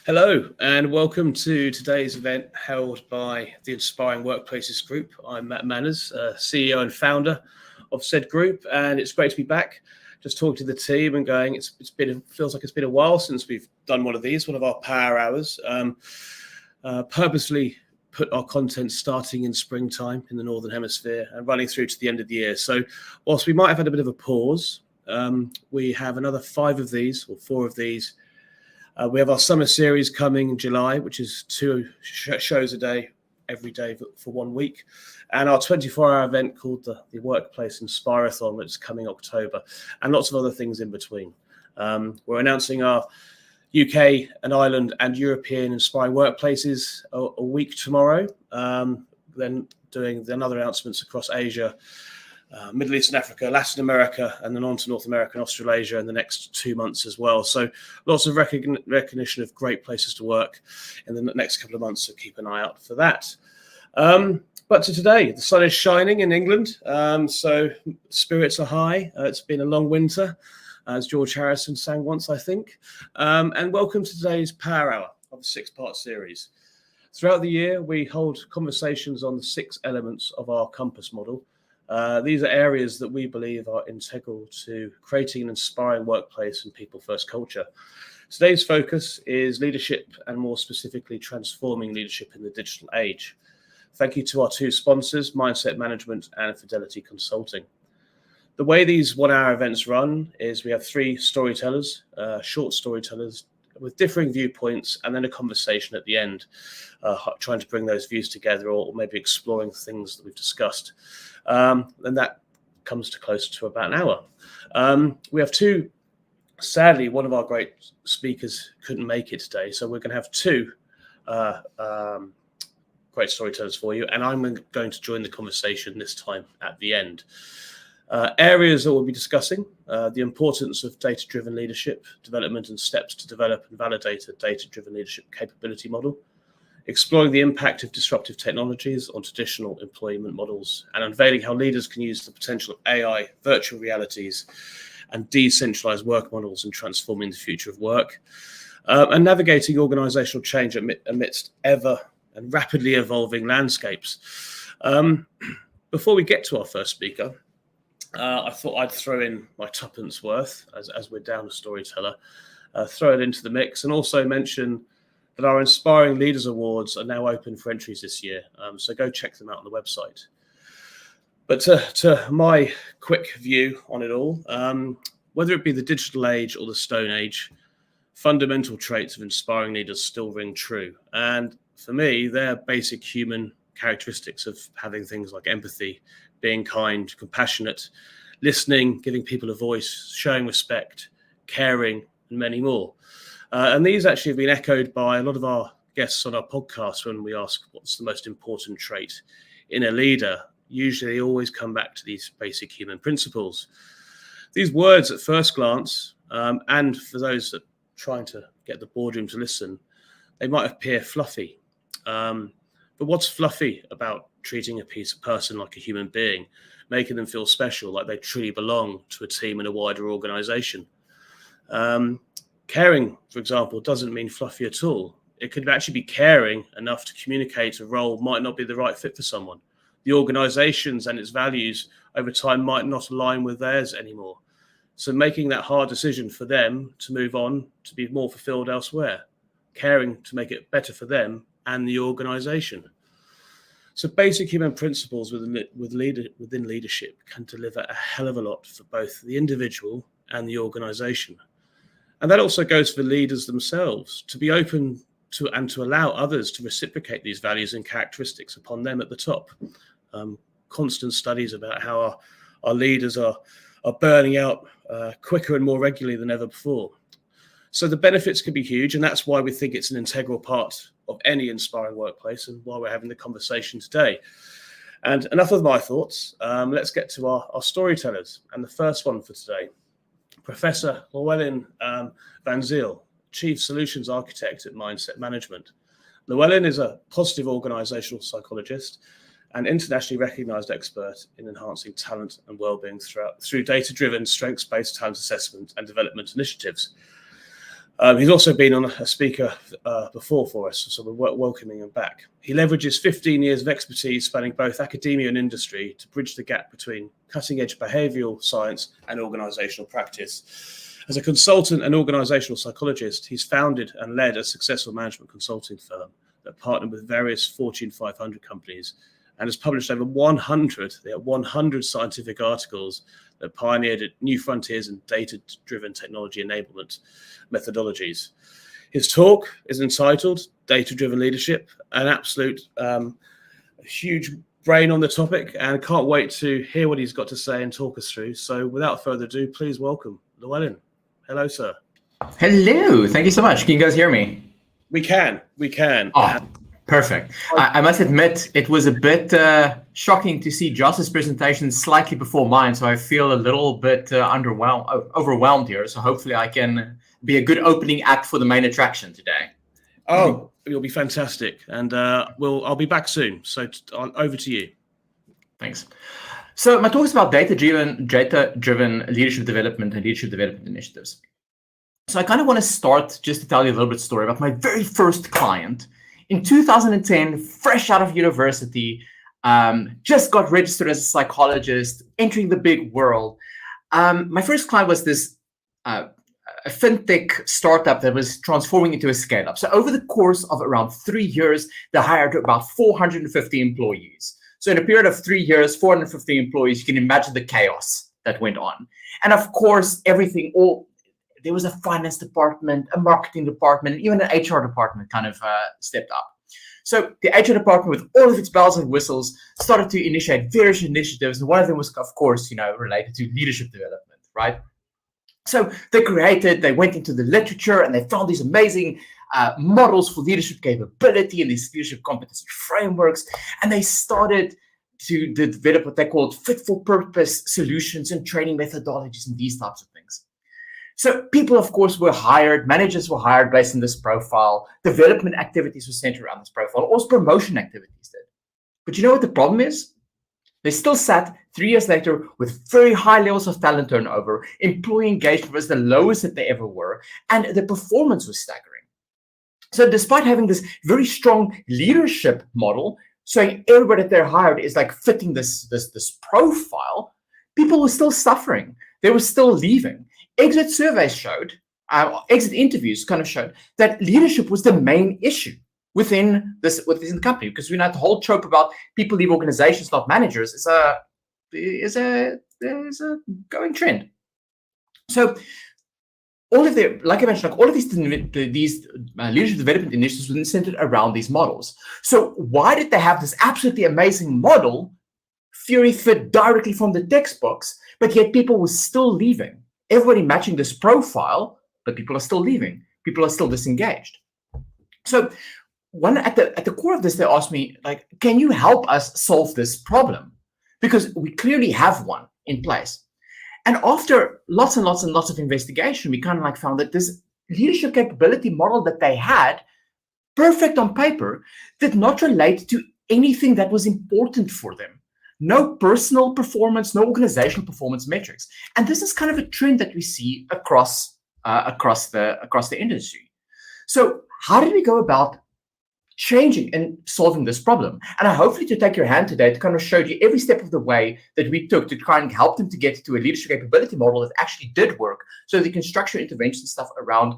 Hello and welcome to today's event held by the Inspiring Workplaces Group. I'm Matt Manners, CEO and founder of said group, and it's great to be back. Just talking to the team and going, feels like it's been a while since we've done one of these, one of our power hours. Purposely put our content starting in springtime in the Northern Hemisphere and running through to the end of the year. So whilst we might have had a bit of a pause, we have another 5 of these or 4 of these. We have our summer series coming in July, which is 2 shows a day, every day for 1 week. And our 24-hour event called the Workplace Inspire-a-thon, which is coming October, and lots of other things in between. We're announcing our UK and Ireland and European Inspiring Workplaces a week tomorrow, then doing another announcements across Asia, Middle East and Africa, Latin America, and then on to North America and Australasia in the next 2 months as well. So lots of recognition of great places to work in the next couple of months, so keep an eye out for that. But to today, the sun is shining in England, so spirits are high. It's been a long winter, as George Harrison sang once, I think. And welcome to today's Power Hour of the 6-part series. Throughout the year, we hold conversations on the 6 elements of our compass model. These are areas that we believe are integral to creating an inspiring workplace and people-first culture. Today's focus is leadership, and more specifically, transforming leadership in the digital age. Thank you to our 2 sponsors, Mindset Management and Fidelity Consulting. The way these 1-hour events run is we have 3 storytellers, short storytellers with differing viewpoints, and then a conversation at the end, trying to bring those views together or maybe exploring things that we've discussed. And that comes to close to about an hour. We have 2, sadly, one of our great speakers couldn't make it today, so we're going to have 2 great storytellers for you, and I'm going to join the conversation this time at the end. Areas that we'll be discussing, the importance of data-driven leadership, development and steps to develop and validate a data-driven leadership capability model, exploring the impact of disruptive technologies on traditional employment models, and unveiling how leaders can use the potential of AI, virtual realities, and decentralized work models in transforming the future of work, and navigating organizational change amidst ever and rapidly evolving landscapes. Before we get to our first speaker, I thought I'd throw in my tuppence worth, as we're down a storyteller, throw it into the mix, and also mention that our Inspiring Leaders Awards are now open for entries this year, so go check them out on the website. But to my quick view on it all, whether it be the digital age or the Stone Age, fundamental traits of inspiring leaders still ring true. And for me, they're basic human characteristics of having things like empathy, being kind, compassionate, listening, giving people a voice, showing respect, caring, and many more. And these actually have been echoed by a lot of our guests on our podcast when we ask what's the most important trait in a leader. Usually they always come back to these basic human principles. These words at first glance, and for those that are trying to get the boardroom to listen, they might appear fluffy. But what's fluffy about treating a person like a human being, making them feel special, like they truly belong to a team and a wider organization? Caring, for example, doesn't mean fluffy at all. It could actually be caring enough to communicate a role might not be the right fit for someone. The organizations and its values over time might not align with theirs anymore. So making that hard decision for them to move on, to be more fulfilled elsewhere, caring to make it better for them and the organization. So basic human principles within leadership can deliver a hell of a lot for both the individual and the organization. And that also goes for leaders themselves, to be open to and to allow others to reciprocate these values and characteristics upon them at the top. Constant studies about how our leaders are burning out quicker and more regularly than ever before. So the benefits can be huge, and that's why we think it's an integral part of any inspiring workplace and why we're having the conversaan today. And enough of my thoughts. Let's get to our storytellers. And the first one for today, Professor Llewellyn Van Zyl, Chief Solutions Architect at Mindset Management. Llewellyn is a positive organizational psychologist and internationally recognized expert in enhancing talent and well-being through data-driven, strengths-based talent assessment and development initiatives. He's also been on a speaker before for us, so we're welcoming him back. He leverages 15 years of expertise spanning both academia and industry to bridge the gap between cutting-edge behavioral science and organizational practice. As a consultant and organizational psychologist, he's founded and led a successful management consulting firm that partnered with various Fortune 500 companies and has published over 100 scientific articles that pioneered new frontiers in data-driven technology enablement methodologies. His talk is entitled Data-Driven Leadership, an absolute huge brain on the topic, and can't wait to hear what he's got to say and talk us through. So without further ado, please welcome Llewellyn. Hello, sir. Hello. Thank you so much. Can you guys hear me? We can. Oh, perfect. I must admit, it was a bit shocking to see Joss's presentation slightly before mine, so I feel a little bit overwhelmed here. So hopefully I can be a good opening act for the main attraction today. Oh, it'll be fantastic. And I'll be back soon. So over to you. Thanks. So my talk is about data-driven leadership development and leadership development initiatives. So I kind of want to start just to tell you a little bit of story about my very first client. In 2010, fresh out of university, just got registered as a psychologist, entering the big world. My first client was this a fintech startup that was transforming into a scale-up. So over the course of around 3 years, they hired about 450 employees. So in a period of 3 years, 450 employees, you can imagine the chaos that went on. And of course, there was a finance department, a marketing department, and even an HR department kind of stepped up. So the HR department, with all of its bells and whistles, started to initiate various initiatives. And one of them was, of course, related to leadership development, right? So they went into the literature and they found these amazing models for leadership capability and these leadership competency frameworks. And they started to develop what they called fit-for-purpose solutions and training methodologies and these types of things. So people, of course, were hired, managers were hired based on this profile, development activities were centered around this profile, also promotion activities did. But you know what the problem is? They still sat 3 years later with very high levels of talent turnover, employee engagement was the lowest that they ever were, and the performance was staggering. So despite having this very strong leadership model, so everybody that they're hired is like fitting this profile, people were still suffering. They were still leaving. Exit surveys showed, exit interviews kind of showed that leadership was the main issue within the company, because we know the whole trope about people leave organizations, not managers, is a going trend. So all of these leadership development initiatives were centered around these models. So why did they have this absolutely amazing model, theory fit directly from the textbooks, but yet people were still leaving? Everybody matching this profile, but people are still leaving. People are still disengaged. So at the core of this, they asked me, can you help us solve this problem? Because we clearly have one in place. And after lots and lots and lots of investigation, we kind of found that this leadership capability model that they had, perfect on paper, did not relate to anything that was important for them. No personal performance, no organizational performance metrics. And this is kind of a trend that we see across the industry. So how did we go about changing and solving this problem? And I hopefully to take your hand today to kind of show you every step of the way that we took to try and help them to get to a leadership capability model that actually did work, so they can structure intervention stuff around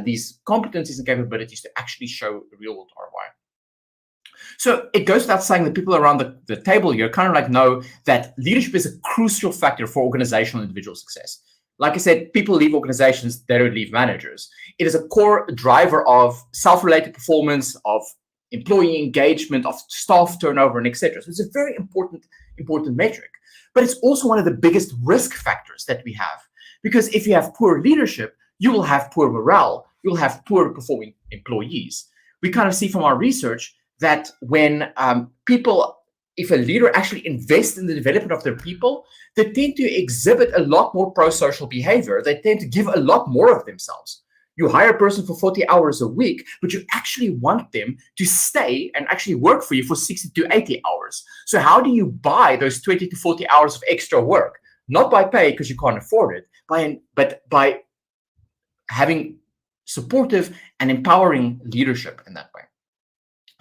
these competencies and capabilities to actually show real world ROI. So it goes without saying that people around the table here kind of know that leadership is a crucial factor for organizational and individual success. Like I said, people leave organizations, they don't leave managers. It is a core driver of self-related performance, of employee engagement, of staff turnover, and etc. So it's a very important metric. But it's also one of the biggest risk factors that we have. Because if you have poor leadership, you will have poor morale, you'll have poor performing employees. We kind of see from our research that when if a leader actually invests in the development of their people, they tend to exhibit a lot more pro-social behavior. They tend to give a lot more of themselves. You hire a person for 40 hours a week, but you actually want them to stay and actually work for you for 60 to 80 hours. So how do you buy those 20 to 40 hours of extra work? Not by pay, because you can't afford it, but by having supportive and empowering leadership in that way.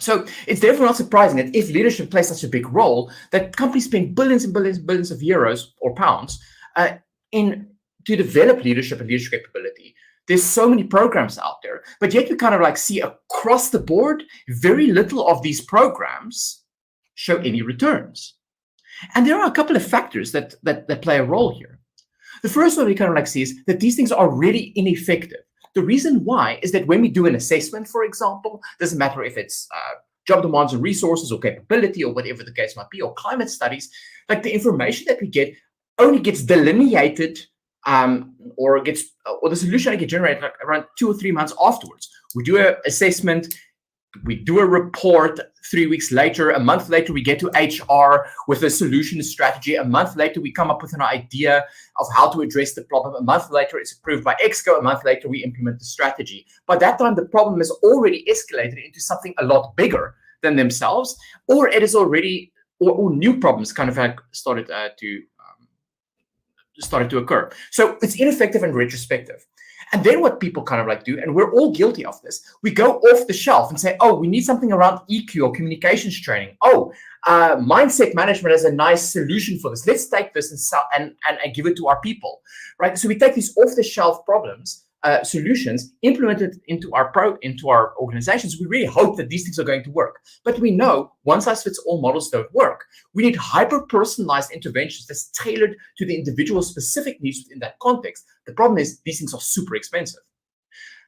So it's therefore not surprising that if leadership plays such a big role, that companies spend billions and billions and billions of euros or pounds to develop leadership and leadership capability. There's so many programs out there, but yet we kind of like see across the board, very little of these programs show any returns. And there are a couple of factors that play a role here. The first one we kind of like see is that these things are really ineffective. The reason why is that when we do an assessment, for example, doesn't matter if it's job demands and resources or capability or whatever the case might be, or climate studies, like the information that we get only gets delineated or the solution I get generated like around 2 or 3 months afterwards. We do an assessment, we do a report. 3 weeks later, a month later, we get to HR with a solution strategy. A month later, we come up with an idea of how to address the problem. A month later, it's approved by ExCo. A month later, we implement the strategy. By that time, the problem has already escalated into something a lot bigger than themselves, or it is already, or new problems kind of started to occur. So it's ineffective and retrospective. And then what people kind of like do, and we're all guilty of this, we go off the shelf and say, oh, we need something around EQ or communications training. Oh, mindset management is a nice solution for this. Let's take this and give it to our people, right? So we take these off-the-shelf problems, solutions, implement it into our organizations. We really hope that these things are going to work. But we know one-size-fits-all models don't work. We need hyper-personalized interventions that's tailored to the individual's specific needs within that context. The problem is these things are super expensive.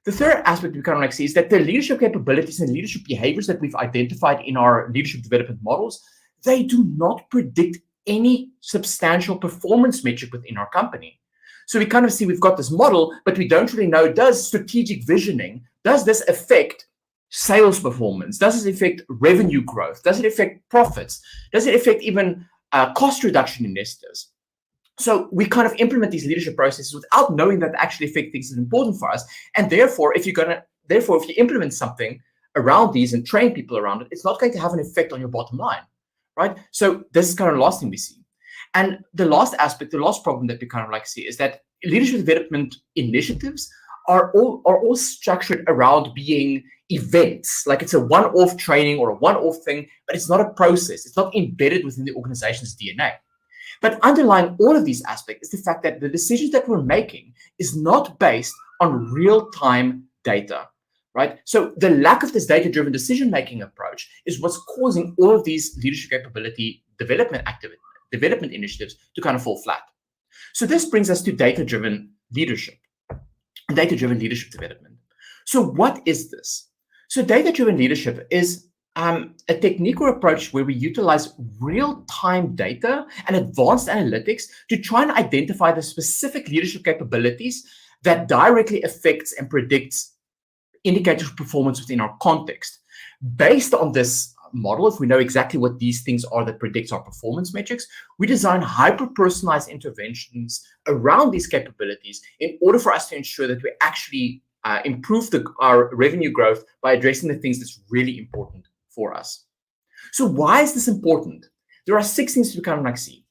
The third aspect we kind of like see is that the leadership capabilities and leadership behaviors that we've identified in our leadership development models, they do not predict any substantial performance metric within our company. So we kind of see we've got this model, but we don't really know, does strategic visioning, does this affect sales performance? Does it affect revenue growth? Does it affect profits? Does it affect even cost reduction initiatives? So we kind of implement these leadership processes without knowing that actually affect things that are important for us. And therefore, if you implement something around these and train people around it, it's not going to have an effect on your bottom line, right? So this is kind of the last thing we see. And the last aspect, the last problem that we kind of like see is that leadership development initiatives are all structured around being events. Like it's a one-off training or a one-off thing, but it's not a process. It's not embedded within the organization's DNA. But underlying all of these aspects is the fact that the decisions that we're making is not based on real-time data, right? So the lack of this data-driven decision-making approach is what's causing all of these leadership capability development initiatives to kind of fall flat. So this brings us to data-driven leadership, data-driven leadership development. So what is this? So data-driven leadership is a technique or approach where we utilize real-time data and advanced analytics to try and identify the specific leadership capabilities that directly affects and predicts indicators of performance within our context. Based on this model, if we know exactly what these things are that predicts our performance metrics, we design hyper-personalized interventions around these capabilities in order for us to ensure that we actually improve our revenue growth by addressing the things that's really important for us. So why is this important? There are 6 things to kind of like see.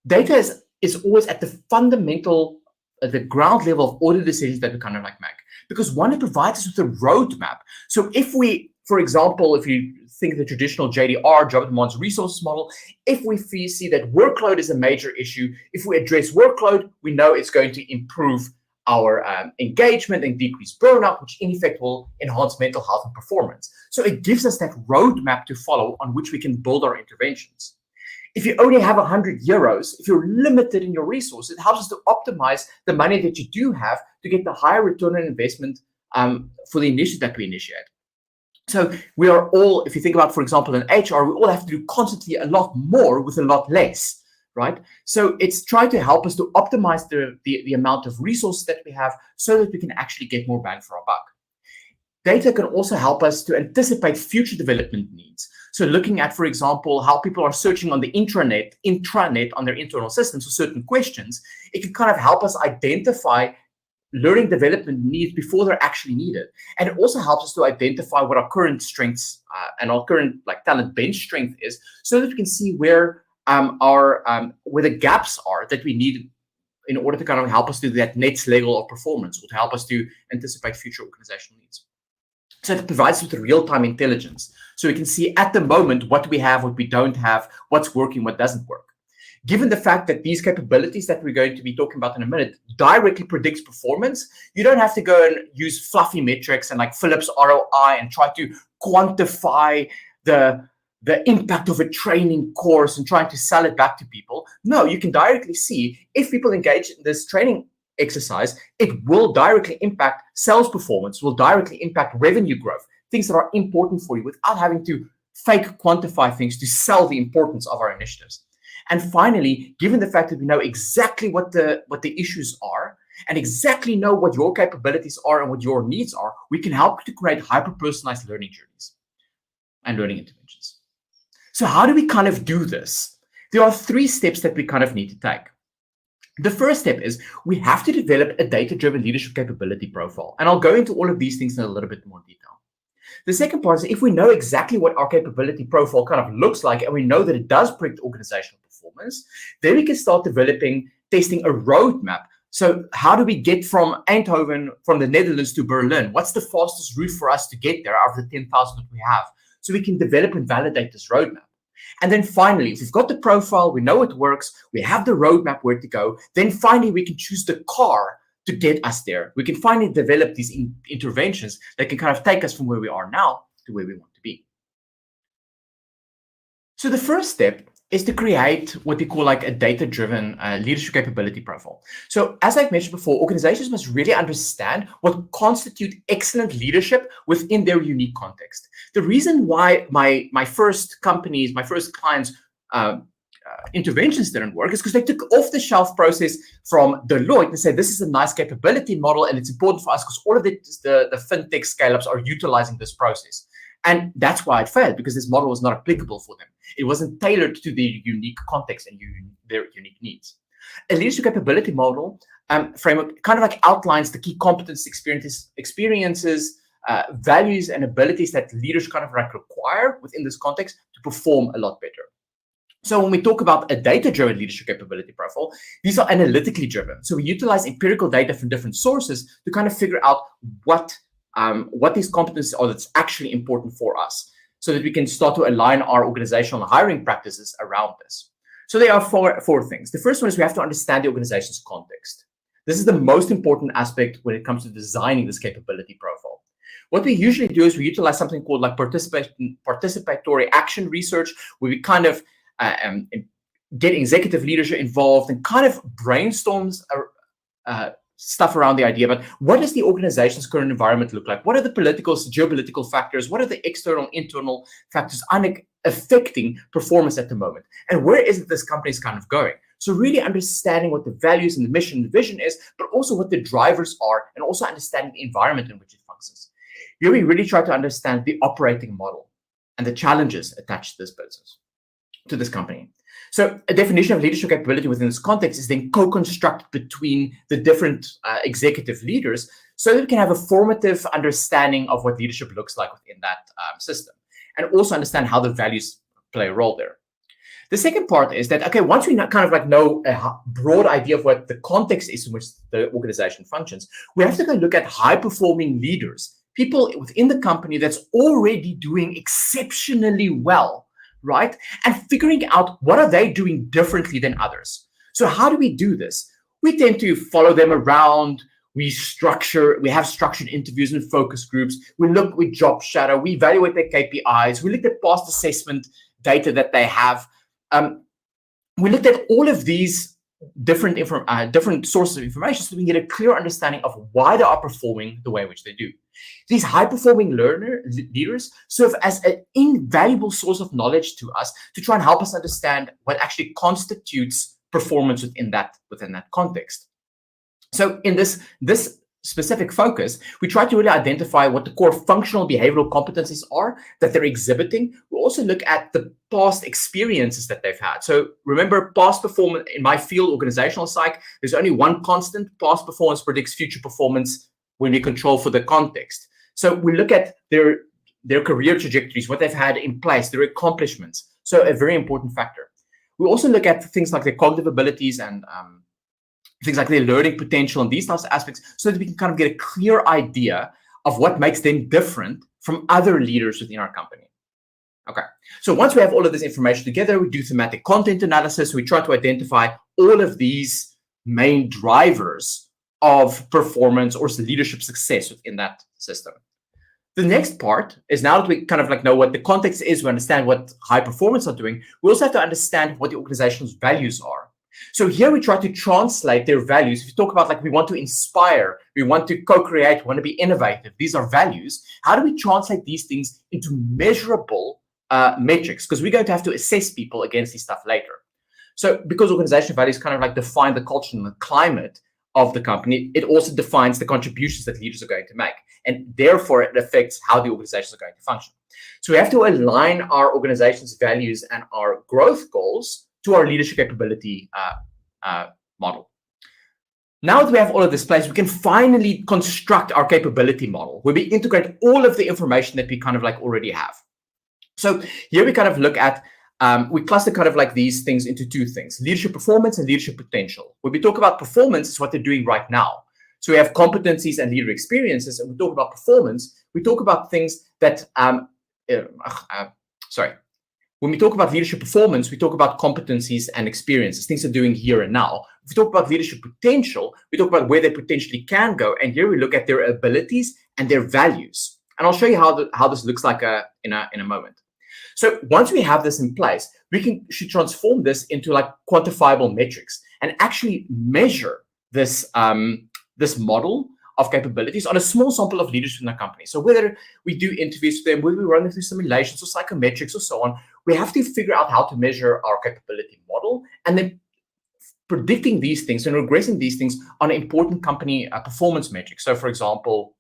Data is always at the fundamental, the ground level of all the decisions that we kind of like make. Because one, it provides us with a roadmap. So if we, for example, if you think the traditional JDR, job demands resources model, if we see that workload is a major issue, if we address workload, we know it's going to improve our engagement and decrease burnout, which in effect will enhance mental health and performance. So it gives us that roadmap to follow on which we can build our interventions. If you only have 100 euros, if you're limited in your resources, it helps us to optimize the money that you do have to get the higher return on investment for the initiative that we initiate. So we are all, if you think about, for example, in HR, we all have to do constantly a lot more with a lot less. Right? So it's trying to help us to optimize the amount of resources that we have so that we can actually get more bang for our buck. Data can also help us to anticipate future development needs. So looking at, for example, how people are searching on the intranet on their internal systems for certain questions, it can kind of help us identify learning development needs before they're actually needed. And it also helps us to identify what our current strengths and our current talent bench strength is so that we can see where the gaps are that we need in order to kind of help us do that next level of performance, or to help us to anticipate future organizational needs. So it provides us with real-time intelligence. So we can see at the moment what we have, what we don't have, what's working, what doesn't work. Given the fact that these capabilities that we're going to be talking about in a minute directly predicts performance, you don't have to go and use fluffy metrics and like Phillips ROI and try to quantify the impact of a training course and trying to sell it back to people. No, you can directly see if people engage in this training exercise, it will directly impact sales performance, will directly impact revenue growth, things that are important for you without having to fake quantify things to sell the importance of our initiatives. And finally, given the fact that we know exactly what the issues are and exactly know what your capabilities are and what your needs are, we can help to create hyper-personalized learning journeys and learning interventions. So how do we kind of do this? There are 3 steps that we kind of need to take. The first step is we have to develop a data-driven leadership capability profile. And I'll go into all of these things in a little bit more detail. The second part is if we know exactly what our capability profile kind of looks like, and we know that it does predict organizational performance, then we can start developing, testing a roadmap. So how do we get from Eindhoven, from the Netherlands to Berlin? What's the fastest route for us to get there out of the 10,000 that we have? So we can develop and validate this roadmap. And then finally, if we've got the profile, we know it works, we have the roadmap where to go, then finally we can choose the car to get us there. We can finally develop these interventions that can kind of take us from where we are now to where we want to be. So the first step is to create what we call like a data-driven leadership capability profile. So as I've mentioned before, organizations must really understand what constitutes excellent leadership within their unique context. The reason why my first companies, my first clients, interventions didn't work is because they took off-the-shelf process from Deloitte and said, this is a nice capability model and it's important for us because all of the fintech scale-ups are utilizing this process. And that's why it failed, because this model was not applicable for them. It wasn't tailored to their unique context and their unique needs. A leadership capability model framework kind of like outlines the key competence experiences, values and abilities that leaders kind of like require within this context to perform a lot better. So when we talk about a data-driven leadership capability profile, these are analytically driven. So we utilize empirical data from different sources to kind of figure out what these competencies are that's actually important for us, so that we can start to align our organizational hiring practices around this. So there are four things. The first one is we have to understand the organization's context. This is the most important aspect when it comes to designing this capability profile. What we usually do is we utilize something called like participatory action research, where we kind of get executive leadership involved and kind of brainstorms stuff around the idea, but what does the organization's current environment look like? What are the political, geopolitical factors? What are the external, internal factors affecting performance at the moment? And where is it this company is kind of going? So really understanding what the values and the mission and the vision is, but also what the drivers are, and also understanding the environment in which it functions. Here we really try to understand the operating model and the challenges attached to this business, to this company. So a definition of leadership capability within this context is then co-constructed between the different executive leaders, so that we can have a formative understanding of what leadership looks like within that system, and also understand how the values play a role there. The second part is that, okay, once we kind of like know a broad idea of what the context is in which the organization functions, we have to go look at high-performing leaders, people within the company that's already doing exceptionally well, right? And figuring out what are they doing differently than others. So how do we do this? We tend to follow them around. We have structured interviews and focus groups. We job shadow. We evaluate their KPIs. We look at past assessment data that they have. We looked at all of these different sources of information so we can get a clear understanding of why they are performing the way in which they do. These high-performing leaders serve as an invaluable source of knowledge to us to try and help us understand what actually constitutes performance within that context. So in this specific focus, we try to really identify what the core functional behavioral competencies are that they're exhibiting. We also look at the past experiences that they've had. So remember, past performance in my field, organizational psych, there's only one constant: past performance predicts future performance when we control for the context. So we look at their career trajectories, what they've had in place, their accomplishments. So a very important factor. We also look at things like their cognitive abilities and things like their learning potential and these types of aspects, so that we can kind of get a clear idea of what makes them different from other leaders within our company. Okay, so once we have all of this information together, we do thematic content analysis. We try to identify all of these main drivers of performance or leadership success within that system. The next part is, now that we kind of like know what the context is, we understand what high performance are doing, we also have to understand what the organization's values are. So here we try to translate their values. If you talk about like we want to inspire, we want to co-create, we want to be innovative, these are values. How do we translate these things into measurable metrics? Because we're going to have to assess people against this stuff later. So because organizational values kind of like define the culture and the climate of the company, it also defines the contributions that leaders are going to make. And therefore, it affects how the organizations are going to function. So we have to align our organization's values and our growth goals to our leadership capability model. Now that we have all of this place, we can finally construct our capability model, where we integrate all of the information that we kind of like already have. So here we kind of look at, we cluster kind of like these things into two things: leadership performance and leadership potential. When we talk about performance, it's what they're doing right now. So we have competencies and leader experiences, and we talk about performance, we talk about things that, when we talk about leadership performance, we talk about competencies and experiences, things they're doing here and now. If we talk about leadership potential, we talk about where they potentially can go, and here we look at their abilities and their values. And I'll show you how this looks like in a moment. So once we have this in place, we should transform this into like quantifiable metrics and actually measure this this model of capabilities on a small sample of leaders in our company. So whether we do interviews with them, whether we run them through simulations or psychometrics or so on, we have to figure out how to measure our capability model, and then predicting these things and regressing these things on important company performance metrics. So for example,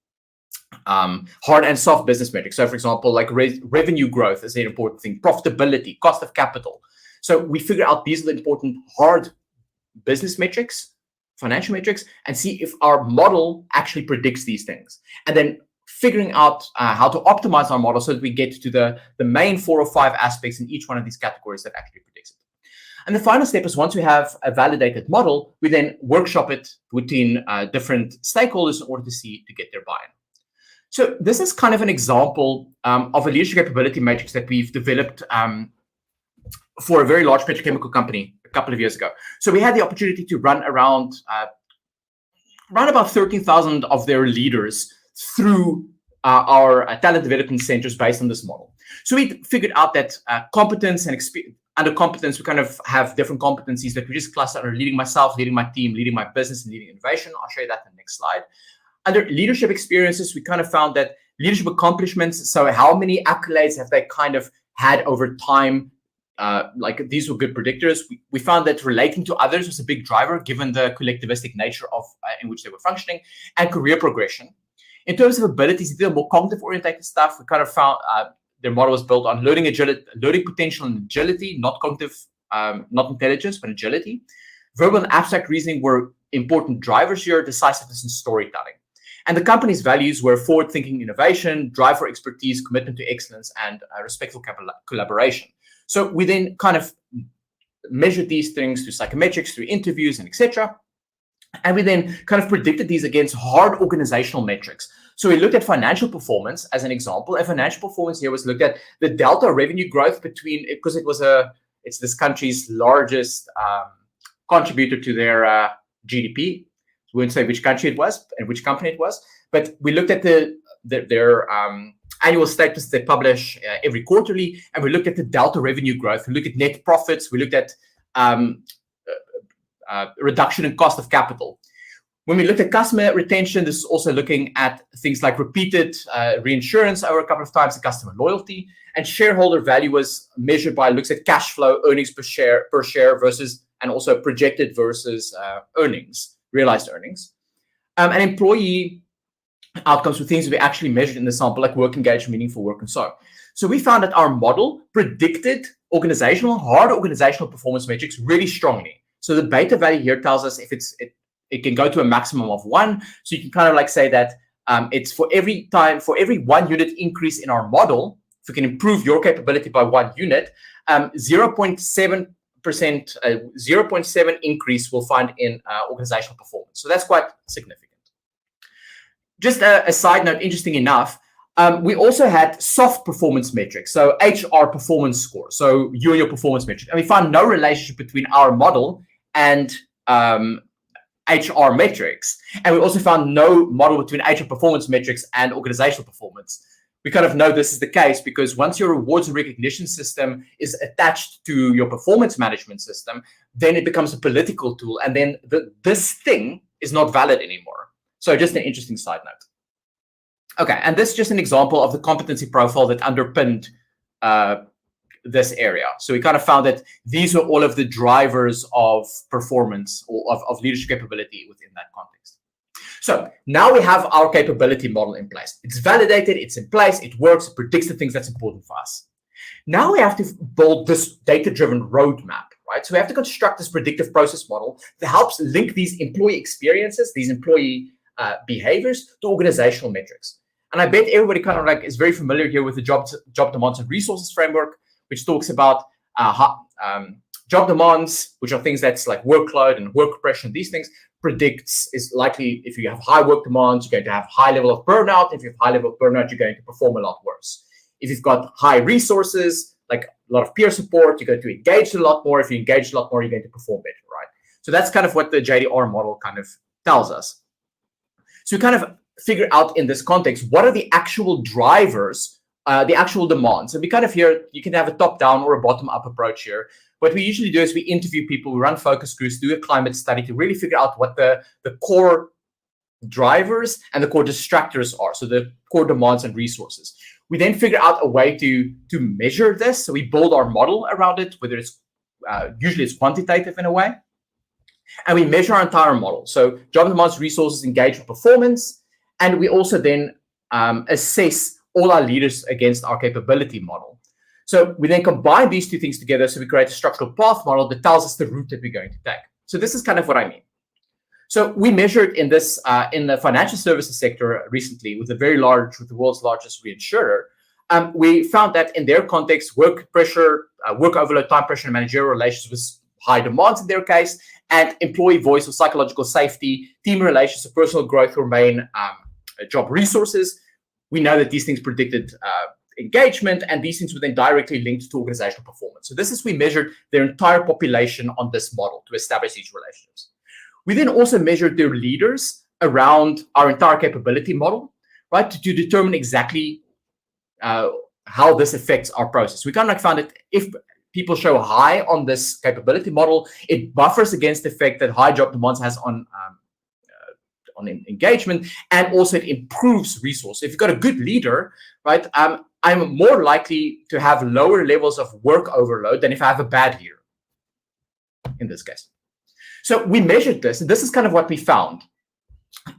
hard and soft business metrics. So for example, like revenue growth is an important thing, profitability, cost of capital. So we figure out these are the important hard business metrics, financial metrics, and see if our model actually predicts these things. And then figuring out how to optimize our model so that we get to the main 4 or 5 aspects in each one of these categories that actually predicts it. And the final step is, once we have a validated model, we then workshop it between different stakeholders in order to get their buy-in. So this is kind of an example of a leadership capability matrix that we've developed for a very large petrochemical company a couple of years ago. So we had the opportunity to run around about 13,000 of their leaders through our talent development centers based on this model. So we figured out that competence and experience. Under competence, we kind of have different competencies that we just cluster under leading myself, leading my team, leading my business, and leading innovation. I'll show you that in the next slide. Under leadership experiences, we kind of found that leadership accomplishments, so how many accolades have they kind of had over time, like these were good predictors. We found that relating to others was a big driver, given the collectivistic nature of in which they were functioning, and career progression. In terms of abilities, they did more cognitive-oriented stuff. We kind of found their model was built on learning potential and agility, not cognitive, not intelligence, but agility. Verbal and abstract reasoning were important drivers here, decisiveness and storytelling. And the company's values were forward-thinking innovation, drive for expertise, commitment to excellence, and respectful collaboration. So we then kind of measured these things through psychometrics, through interviews, and etc. And we then kind of predicted these against hard organizational metrics. So we looked at financial performance as an example. And financial performance here was looked at the delta revenue growth between, because it's this country's largest contributor to their GDP. We wouldn't say which country it was and which company it was, but we looked at their annual statements they publish every quarterly, and we looked at the delta revenue growth. We looked at net profits. We looked at reduction in cost of capital. When we looked at customer retention, this is also looking at things like repeated reinsurance over a couple of times, and customer loyalty. And shareholder value was measured by looks at cash flow, earnings per share versus, and also projected versus earnings, realized earnings. And employee outcomes were things that we actually measured in the sample, like work engagement, meaningful work, and so on. So we found that our model predicted hard organizational performance metrics really strongly. So the beta value here tells us if it can go to a maximum of 1. So you can kind of like say that it's for every 1 unit increase in our model, if we can improve your capability by 1 unit, 0.7 0.7 increase we'll find in organizational performance. So that's quite significant. Just a side note, interesting enough, we also had soft performance metrics, so HR performance score, so you and your performance metric. And we found no relationship between our model and HR metrics. And we also found no model between HR performance metrics and organizational performance. We kind of know this is the case because once your rewards and recognition system is attached to your performance management system, then it becomes a political tool. And then this thing is not valid anymore. So just an interesting side note. Okay, and this is just an example of the competency profile that underpinned this area. So we kind of found that these were all of the drivers of performance or of leadership capability within that context. So now we have our capability model in place. It's validated, it's in place, it works, it predicts the things that's important for us. Now we have to build this data-driven roadmap, right? So we have to construct this predictive process model that helps link these employee experiences, these employee behaviors to organizational metrics. And I bet everybody kind of like is very familiar here with the job demands and resources framework, which talks about job demands, which are things that's like workload and work pressure and these things, predicts is likely if you have high work demands, you're going to have high level of burnout. If you have high level of burnout, you're going to perform a lot worse. If you've got high resources, like a lot of peer support, you're going to engage a lot more. If you engage a lot more, you're going to perform better, right? So that's kind of what the JDR model kind of tells us. So we kind of figure out in this context, what are the actual drivers, the actual demands? And we kind of here, you can have a top-down or a bottom-up approach here. What we usually do is we interview people, we run focus groups, do a climate study to really figure out what the core drivers and the core distractors are, so the core demands and resources. We then figure out a way to measure this. So we build our model around it, whether it's usually it's quantitative in a way. And we measure our entire model. So job demands, resources, engagement, performance. And we also then assess all our leaders against our capability model. So we then combine these two things together. So we create a structural path model that tells us the route that we're going to take. So this is kind of what I mean. So we measured in this in the financial services sector recently with the world's largest reinsurer. We found that in their context, work pressure, work overload, time pressure, and managerial relations was high demands in their case, and employee voice or psychological safety, team relations, or personal growth remain job resources. We know that these things predicted engagement, and these things were then directly linked to organizational performance. So this is, we measured their entire population on this model to establish these relationships. We then also measured their leaders around our entire capability model, right, to determine exactly how this affects our process. We kind of found that if people show high on this capability model, it buffers against the effect that high job demands has on engagement, and also it improves resource. If you've got a good leader, right, I'm more likely to have lower levels of work overload than if I have a bad leader in this case. So we measured this, and this is kind of what we found.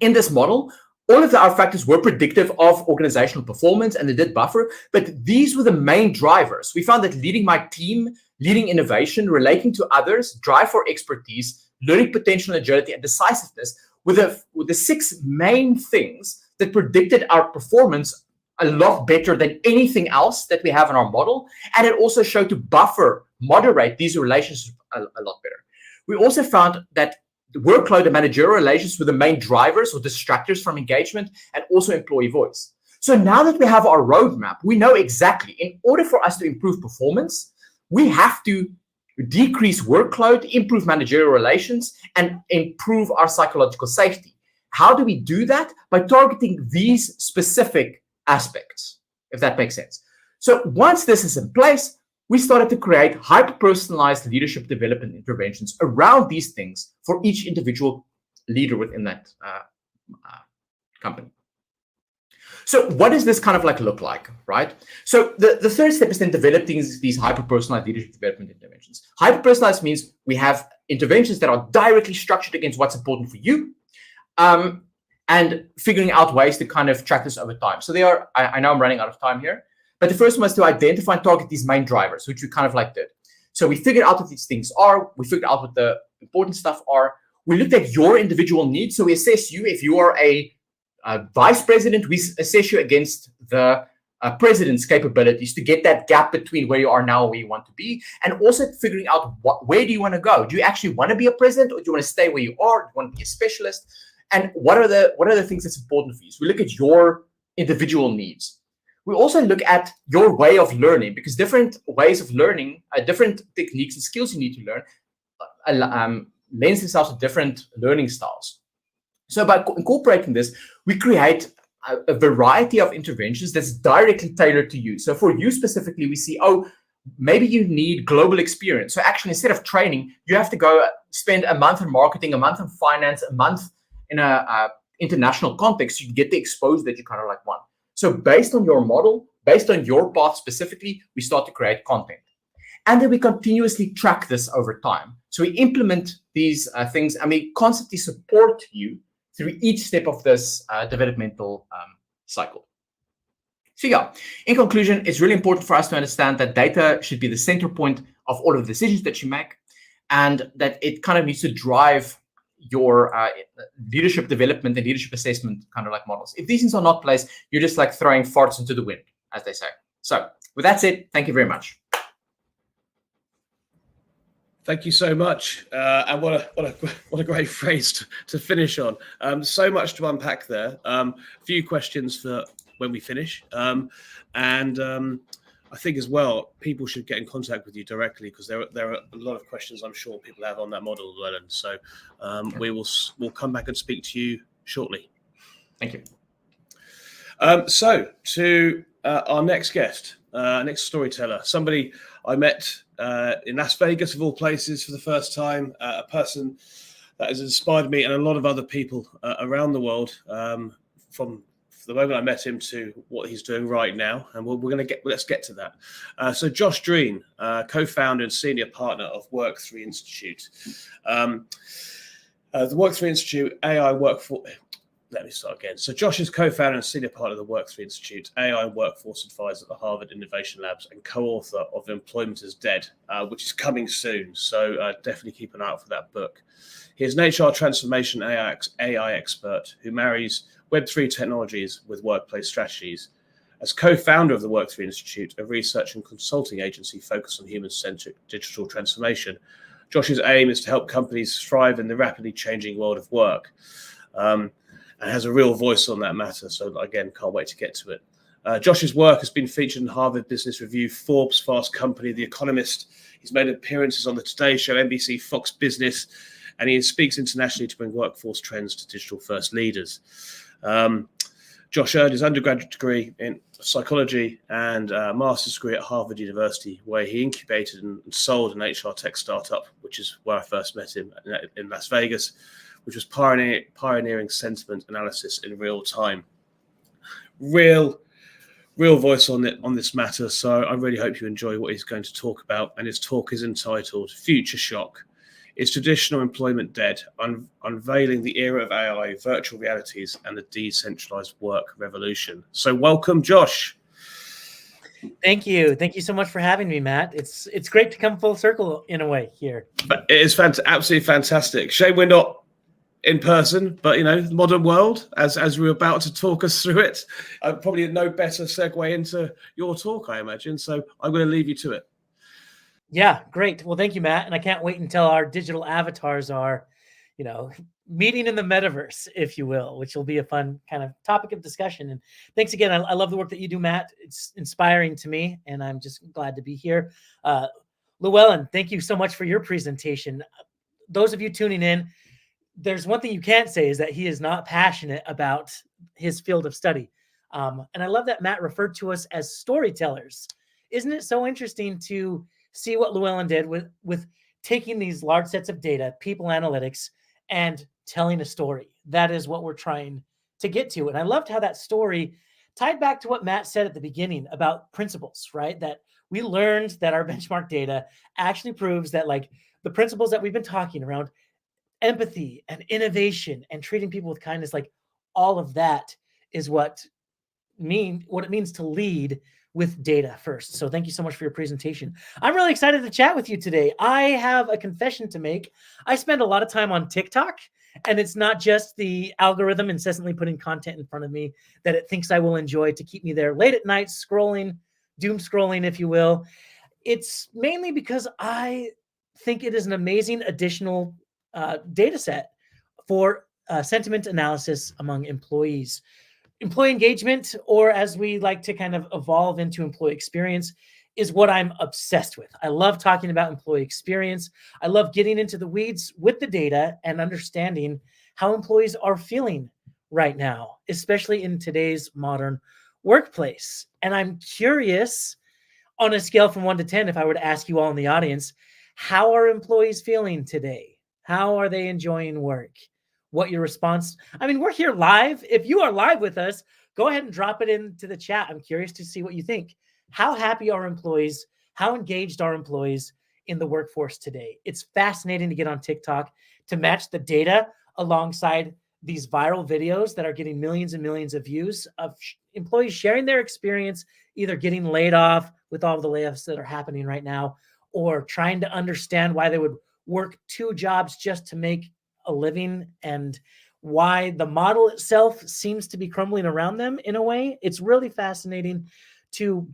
In this model, all of our factors were predictive of organizational performance, and they did buffer, but these were the main drivers. We found that leading my team, leading innovation, relating to others, drive for expertise, learning potential, agility, and decisiveness were the 6 main things that predicted our performance a lot better than anything else that we have in our model. And it also showed to buffer, moderate these relationships a lot better. We also found that the workload and managerial relations were the main drivers or distractors from engagement, and also employee voice. So now that we have our roadmap, we know exactly, in order for us to improve performance, we have to decrease workload, improve managerial relations, and improve our psychological safety. How do we do that? By targeting these specific aspects, if that makes sense. So once this is in place, we started to create hyper-personalized leadership development interventions around these things for each individual leader within that company. So what does this kind of like look like, right? So the third step is then developing these hyper-personalized leadership development interventions. Hyper-personalized means we have interventions that are directly structured against what's important for you, and figuring out ways to kind of track this over time. So they are, I know I'm running out of time here, but the first one was to identify and target these main drivers, which we kind of like did. So we figured out what these things are. We figured out what the important stuff are. We looked at your individual needs. So we assess you. If you are a vice president, we assess you against the president's capabilities to get that gap between where you are now and where you want to be, and also figuring out where do you want to go. Do you actually want to be a president, or do you want to stay where you are? Do you want to be a specialist? And what are the things that's important for you? So we look at your individual needs. We also look at your way of learning, because different ways of learning, different techniques and skills you need to learn, lends themselves to different learning styles. So by incorporating this, we create a variety of interventions that's directly tailored to you. So for you specifically, we see, maybe you need global experience. So actually, instead of training, you have to go spend a month in marketing, a month in finance, a month in a international context. You get the exposure that you kind of like want. So based on your model, based on your path specifically, we start to create content. And then we continuously track this over time. So we implement these things, and we constantly support you through each step of this developmental cycle. So yeah, in conclusion, it's really important for us to understand that data should be the center point of all of the decisions that you make, and that it kind of needs to drive your leadership development and leadership assessment kind of like models. If these things are not placed, you're just like throwing farts into the wind, as they say. So with that said, thank you very much. Thank you so much, and what a great phrase to finish on. So much to unpack there. A few questions for when we finish, and I think as well people should get in contact with you directly, because there are a lot of questions I'm sure people have on that model as well. And so we'll come back and speak to you shortly. Thank you. So to our next guest, next storyteller, somebody I met in Las Vegas, of all places, for the first time, a person that has inspired me and a lot of other people around the world, from the moment I met him to what he's doing right now. And let's get to that. So Josh Dreen, co-founder and senior partner of Work3 Institute. The Work3 Institute AI workforce. Let me start again. So Josh is co-founder and senior partner of the Work3 Institute, AI workforce advisor at the Harvard Innovation Labs, and co-author of Employment is Dead, which is coming soon. So definitely keep an eye out for that book. He is an HR transformation AI expert who marries Web3 technologies with workplace strategies. As co-founder of the Work3 Institute, a research and consulting agency focused on human-centric digital transformation, Josh's aim is to help companies thrive in the rapidly changing world of work. And has a real voice on that matter. So again, can't wait to get to it. Josh's work has been featured in Harvard Business Review, Forbes, Fast Company, The Economist. He's made appearances on the Today Show, NBC, Fox Business, and he speaks internationally to bring workforce trends to digital-first leaders. Josh earned his undergraduate degree in psychology and a master's degree at Harvard University, where he incubated and sold an HR tech startup, which is where I first met him in Las Vegas, which was pioneering sentiment analysis in real time. Real voice on this matter. So I really hope you enjoy what he's going to talk about. And his talk is entitled Future Shock. Is traditional employment dead? Unveiling the era of AI, virtual realities, and the decentralized work revolution. So welcome, Josh. Thank you. Thank you so much for having me, Matt. It's great to come full circle in a way here. But it is absolutely fantastic. Shame we're not in person, but the modern world, as we're about to talk us through it, probably no better segue into your talk, I imagine. So I'm going to leave you to it. Yeah, great. Well, thank you, Matt. And I can't wait until our digital avatars are, meeting in the metaverse, if you will, which will be a fun kind of topic of discussion. And thanks again. I love the work that you do, Matt. It's inspiring to me, and I'm just glad to be here. Llewellyn, thank you so much for your presentation. Those of you tuning in, there's one thing you can't say is that he is not passionate about his field of study. And I love that Matt referred to us as storytellers. Isn't it so interesting to see what Llewellyn did with taking these large sets of data, people analytics, and telling a story? That is what we're trying to get to. And I loved how that story tied back to what Matt said at the beginning about principles, right? That we learned that our benchmark data actually proves that the principles that we've been talking around empathy and innovation and treating people with kindness, all of that is what it means to lead with data first. So thank you so much for your presentation. I'm really excited to chat with you today. I have a confession to make. I spend a lot of time on TikTok, and it's not just the algorithm incessantly putting content in front of me that it thinks I will enjoy to keep me there late at night scrolling, doom scrolling, if you will. It's mainly because I think it is an amazing additional data set for sentiment analysis among employees. Employee engagement, or as we like to kind of evolve into employee experience, is what I'm obsessed with. I love talking about employee experience. I love getting into the weeds with the data and understanding how employees are feeling right now, especially in today's modern workplace. And I'm curious, on a scale from 1 to 10, if I were to ask you all in the audience, how are employees feeling today? How are they enjoying work? What your response? I mean, we're here live. If you are live with us, go ahead and drop it into the chat. I'm curious to see what you think. How happy are employees? How engaged are employees in the workforce today? It's fascinating to get on TikTok to match the data alongside these viral videos that are getting millions and millions of views of employees sharing their experience, either getting laid off with all the layoffs that are happening right now, or trying to understand why they would work 2 jobs just to make a living, and why the model itself seems to be crumbling around them in a way. It's really fascinating to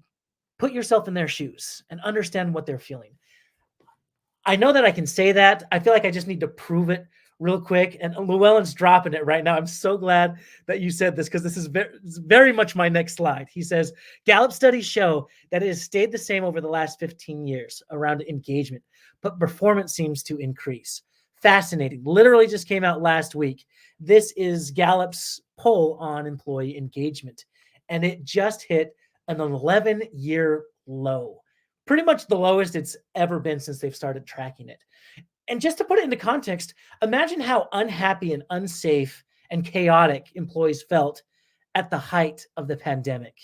put yourself in their shoes and understand what they're feeling. I know that I can say that. I feel like I just need to prove it real quick. And Llewellyn's dropping it right now. I'm so glad that you said this, because this is very much my next slide. He says, Gallup studies show that it has stayed the same over the last 15 years around engagement, but performance seems to increase. Fascinating. Literally just came out last week. This is Gallup's poll on employee engagement, and it just hit an 11-year low. Pretty much the lowest it's ever been since they've started tracking it. And just to put it into context, imagine how unhappy and unsafe and chaotic employees felt at the height of the pandemic.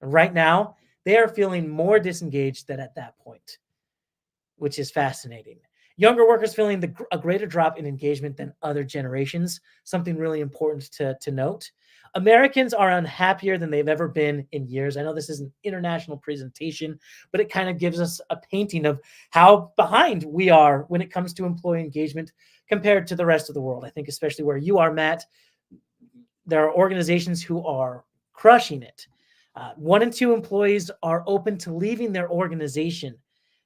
And right now, they are feeling more disengaged than at that point, which is fascinating. Younger workers feeling a greater drop in engagement than other generations, something really important to note. Americans are unhappier than they've ever been in years. I know this is an international presentation, but it kind of gives us a painting of how behind we are when it comes to employee engagement compared to the rest of the world. I think especially where you are, Matt, there are organizations who are crushing it. 1 in 2 employees are open to leaving their organization.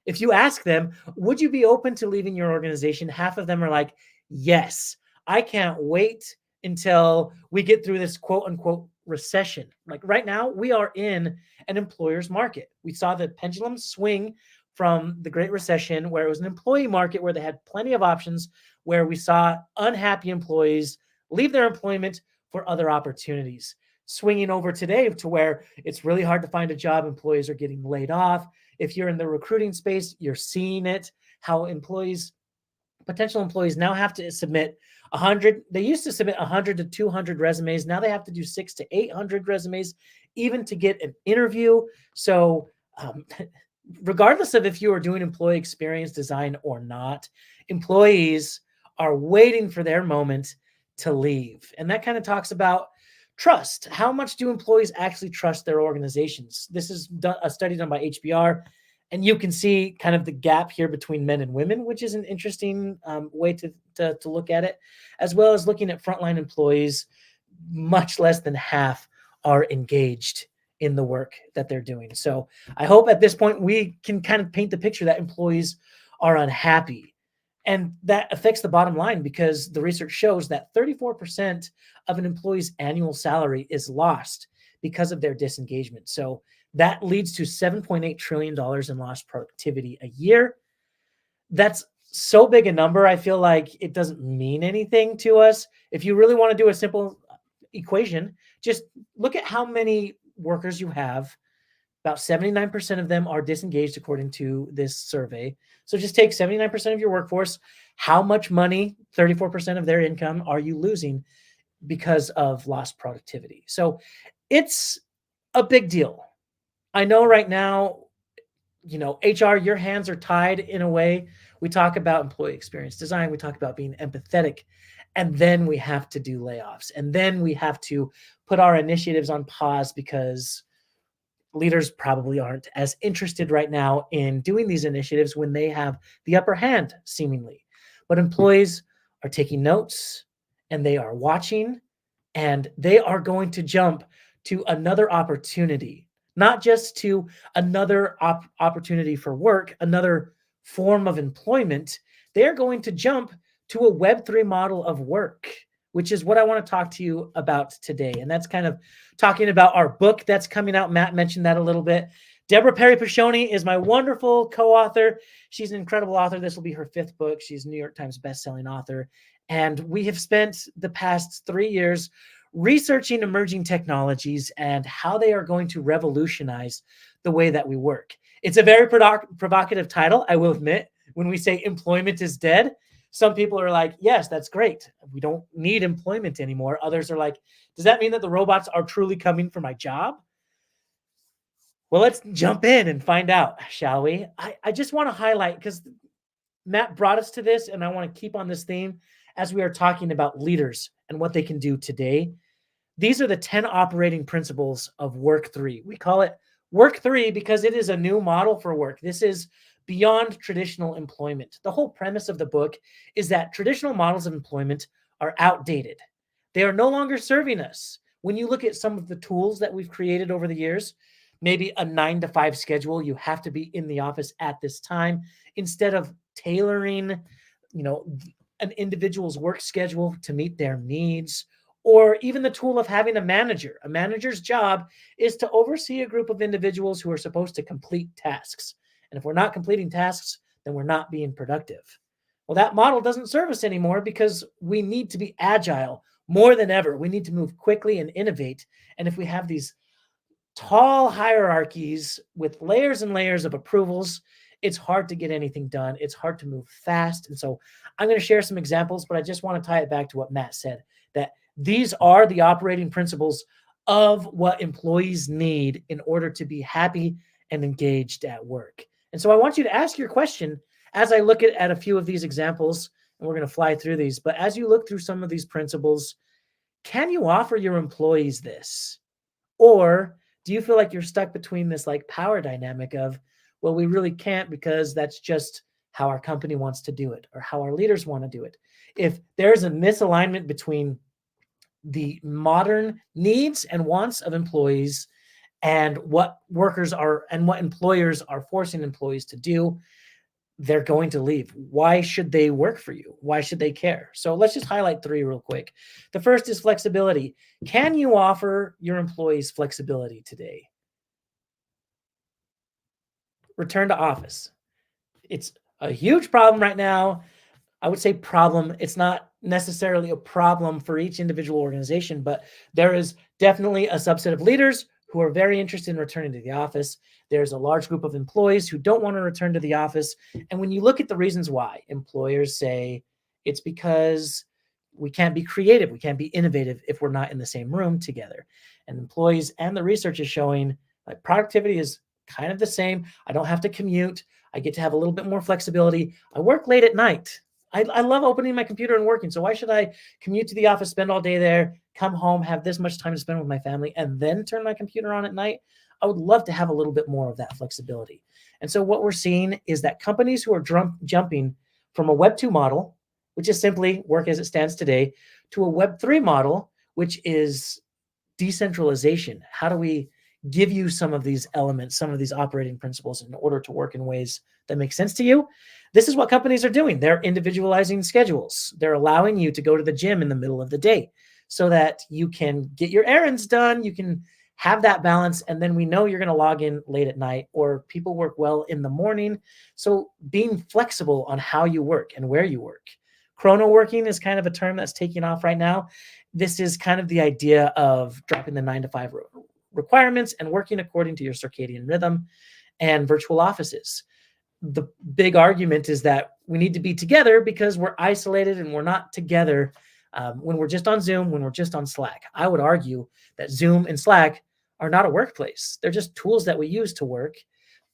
If you ask them, would you be open to leaving your organization? Half of them are like, yes, I can't wait until we get through this quote unquote recession. Like right now, we are in an employer's market. We saw the pendulum swing from the Great Recession, where it was an employee market where they had plenty of options, where we saw unhappy employees leave their employment for other opportunities. Swinging over today to where it's really hard to find a job. Employees are getting laid off. If you're in the recruiting space, you're seeing it, how potential employees now have to submit 100. They used to submit 100 to 200 resumes. Now they have to do 600 to 800 resumes, even to get an interview. So regardless of if you are doing employee experience design or not, employees are waiting for their moment to leave. And that kind of talks about trust. How much do employees actually trust their organizations? This is a study done by HBR, and you can see kind of the gap here between men and women, which is an interesting way to look at it, as well as looking at frontline employees. Much less than half are engaged in the work that they're doing. So I hope at this point we can kind of paint the picture that employees are unhappy. And that affects the bottom line, because the research shows that 34% of an employee's annual salary is lost because of their disengagement. So that leads to $7.8 trillion in lost productivity a year. That's so big a number, I feel like it doesn't mean anything to us. If you really want to do a simple equation, just look at how many workers you have. About 79% of them are disengaged, according to this survey. So just take 79% of your workforce. How much money, 34% of their income, are you losing because of lost productivity? So it's a big deal. I know right now, HR, your hands are tied in a way. We talk about employee experience design. We talk about being empathetic. And then we have to do layoffs. And then we have to put our initiatives on pause because leaders probably aren't as interested right now in doing these initiatives when they have the upper hand, seemingly. But employees are taking notes and they are watching and they are going to jump to another opportunity, not just to another opportunity for work, another form of employment. They're going to jump to a Web3 model of work, which is what I want to talk to you about today. And that's kind of talking about our book that's coming out. Matt mentioned that a little bit. Deborah Perry Pashoni is my wonderful co-author. She's an incredible author. This will be her 5th book. She's a New York Times bestselling author. And we have spent the past 3 years researching emerging technologies and how they are going to revolutionize the way that we work. It's a very provocative title, I will admit. When we say employment is dead, some people are like, yes, that's great. We don't need employment anymore. Others are like, does that mean that the robots are truly coming for my job? Well, let's jump in and find out, shall we? I just want to highlight, because Matt brought us to this, and I want to keep on this theme as we are talking about leaders and what they can do today. These are the 10 operating principles of Work 3. We call it Work 3 because it is a new model for work. This is beyond traditional employment. The whole premise of the book is that traditional models of employment are outdated. They are no longer serving us. When you look at some of the tools that we've created over the years, maybe a 9-to-5 schedule, you have to be in the office at this time, instead of tailoring, an individual's work schedule to meet their needs, or even the tool of having a manager. A manager's job is to oversee a group of individuals who are supposed to complete tasks. And if we're not completing tasks, then we're not being productive. Well, that model doesn't serve us anymore because we need to be agile more than ever. We need to move quickly and innovate. And if we have these tall hierarchies with layers and layers of approvals, it's hard to get anything done. It's hard to move fast. And so I'm going to share some examples, but I just want to tie it back to what Matt said, that these are the operating principles of what employees need in order to be happy and engaged at work. And so I want you to ask your question as I look at a few of these examples, and we're going to fly through these. But as you look through some of these principles, can you offer your employees this? Or do you feel like you're stuck between this like power dynamic of, well, we really can't because that's just how our company wants to do it or how our leaders want to do it? If there's a misalignment between the modern needs and wants of employees and what workers are and what employers are forcing employees to do, they're going to leave. Why should they work for you? Why should they care? So let's just highlight 3 real quick. The first is flexibility. Can you offer your employees flexibility today? Return to office. It's a huge problem right now. I would say problem. It's not necessarily a problem for each individual organization, but there is definitely a subset of leaders who are very interested in returning to the office. There's a large group of employees who don't want to return to the office. And when you look at the reasons why, employers say it's because we can't be creative, we can't be innovative if we're not in the same room together. And employees, and the research is showing, like, productivity is kind of the same. I don't have to commute. I get to have a little bit more flexibility. I work late at night. I love opening my computer and working. So why should I commute to the office, spend all day there, come home, have this much time to spend with my family, and then turn my computer on at night? I would love to have a little bit more of that flexibility. And so what we're seeing is that companies who are jumping from a Web 2 model, which is simply work as it stands today, to a Web 3 model, which is decentralization. How do we give you some of these elements, some of these operating principles in order to work in ways that make sense to you? This is what companies are doing. They're individualizing schedules. They're allowing you to go to the gym in the middle of the day so that you can get your errands done. You can have that balance. And then we know you're going to log in late at night, or people work well in the morning. So being flexible on how you work and where you work. Chrono working is kind of a term that's taking off right now. This is kind of the idea of dropping the 9-to-5 requirements and working according to your circadian rhythm. And virtual offices. The big argument is that we need to be together because we're isolated and we're not together when we're just on Zoom, when we're just on Slack. I would argue that Zoom and Slack are not a workplace. They're just tools that we use to work.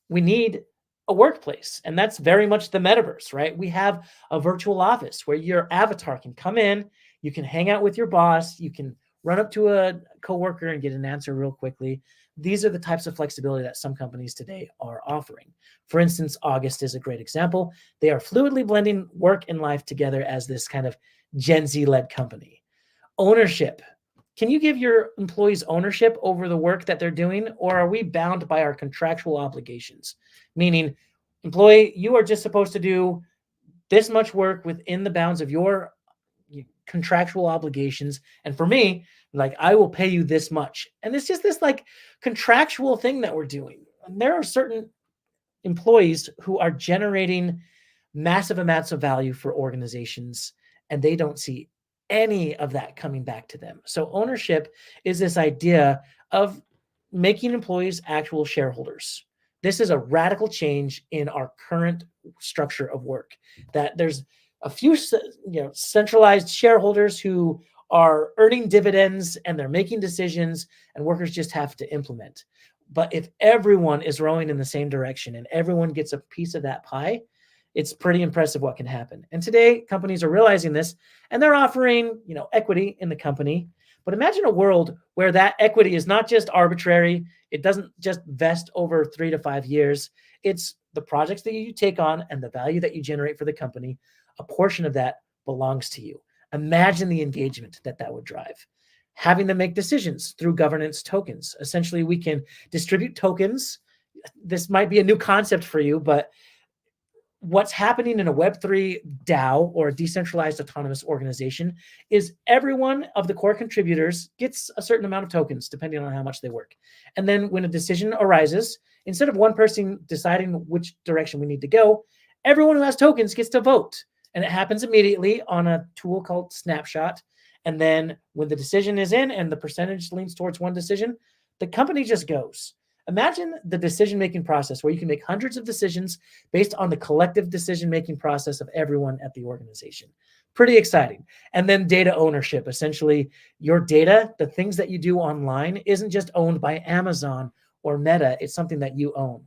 We need a workplace, and that's very much the metaverse, right? We have a virtual office where your avatar can come in, you can hang out with your boss, you can run up to a coworker and get an answer real quickly. these are the types of flexibility that some companies today are offering. For instance, August is a great example. They are fluidly blending work and life together as this kind of Gen Z-led company. Ownership. Can you give your employees ownership over the work that they're doing, or are we bound by our contractual obligations? Meaning, employee, you are just supposed to do this much work within the bounds of your contractual obligations. And for me, like, I will pay you this much. And it's just this like contractual thing that we're doing. And there are certain employees who are generating massive amounts of value for organizations, and they don't see any of that coming back to them. So ownership is this idea of making employees actual shareholders. This is a radical change in our current structure of work, that there's a few centralized shareholders who are earning dividends and they're making decisions, and workers just have to implement. But if everyone is rowing in the same direction and everyone gets a piece of that pie, it's pretty impressive what can happen. And today, companies are realizing this, and they're offering, equity in the company. But imagine a world where that equity is not just arbitrary. It doesn't just vest over 3 to 5 years. It's the projects that you take on and the value that you generate for the company. A portion of that belongs to you. Imagine the engagement that would drive. Having them make decisions through governance tokens. Essentially, we can distribute tokens. This might be a new concept for you, but what's happening in a Web3 DAO, or a decentralized autonomous organization, is every one of the core contributors gets a certain amount of tokens depending on how much they work. And then when a decision arises, instead of one person deciding which direction we need to go, everyone who has tokens gets to vote. And it happens immediately on a tool called Snapshot. And then when the decision is in and the percentage leans towards one decision, the company just goes. Imagine the decision-making process where you can make hundreds of decisions based on the collective decision-making process of everyone at the organization. Pretty exciting. And then data ownership. Essentially, your data, the things that you do online, isn't just owned by Amazon or Meta. It's something that you own.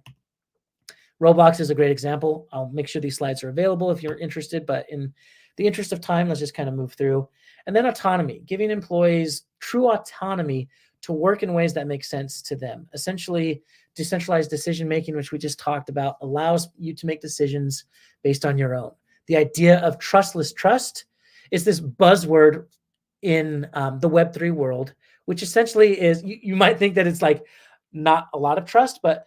Roblox is a great example. I'll make sure these slides are available if you're interested, but in the interest of time, let's just kind of move through. And then autonomy, giving employees true autonomy to work in ways that make sense to them. Essentially, decentralized decision-making, which we just talked about, allows you to make decisions based on your own. The idea of trustless trust is this buzzword in the Web3 world, which essentially is, you might think that it's like not a lot of trust, but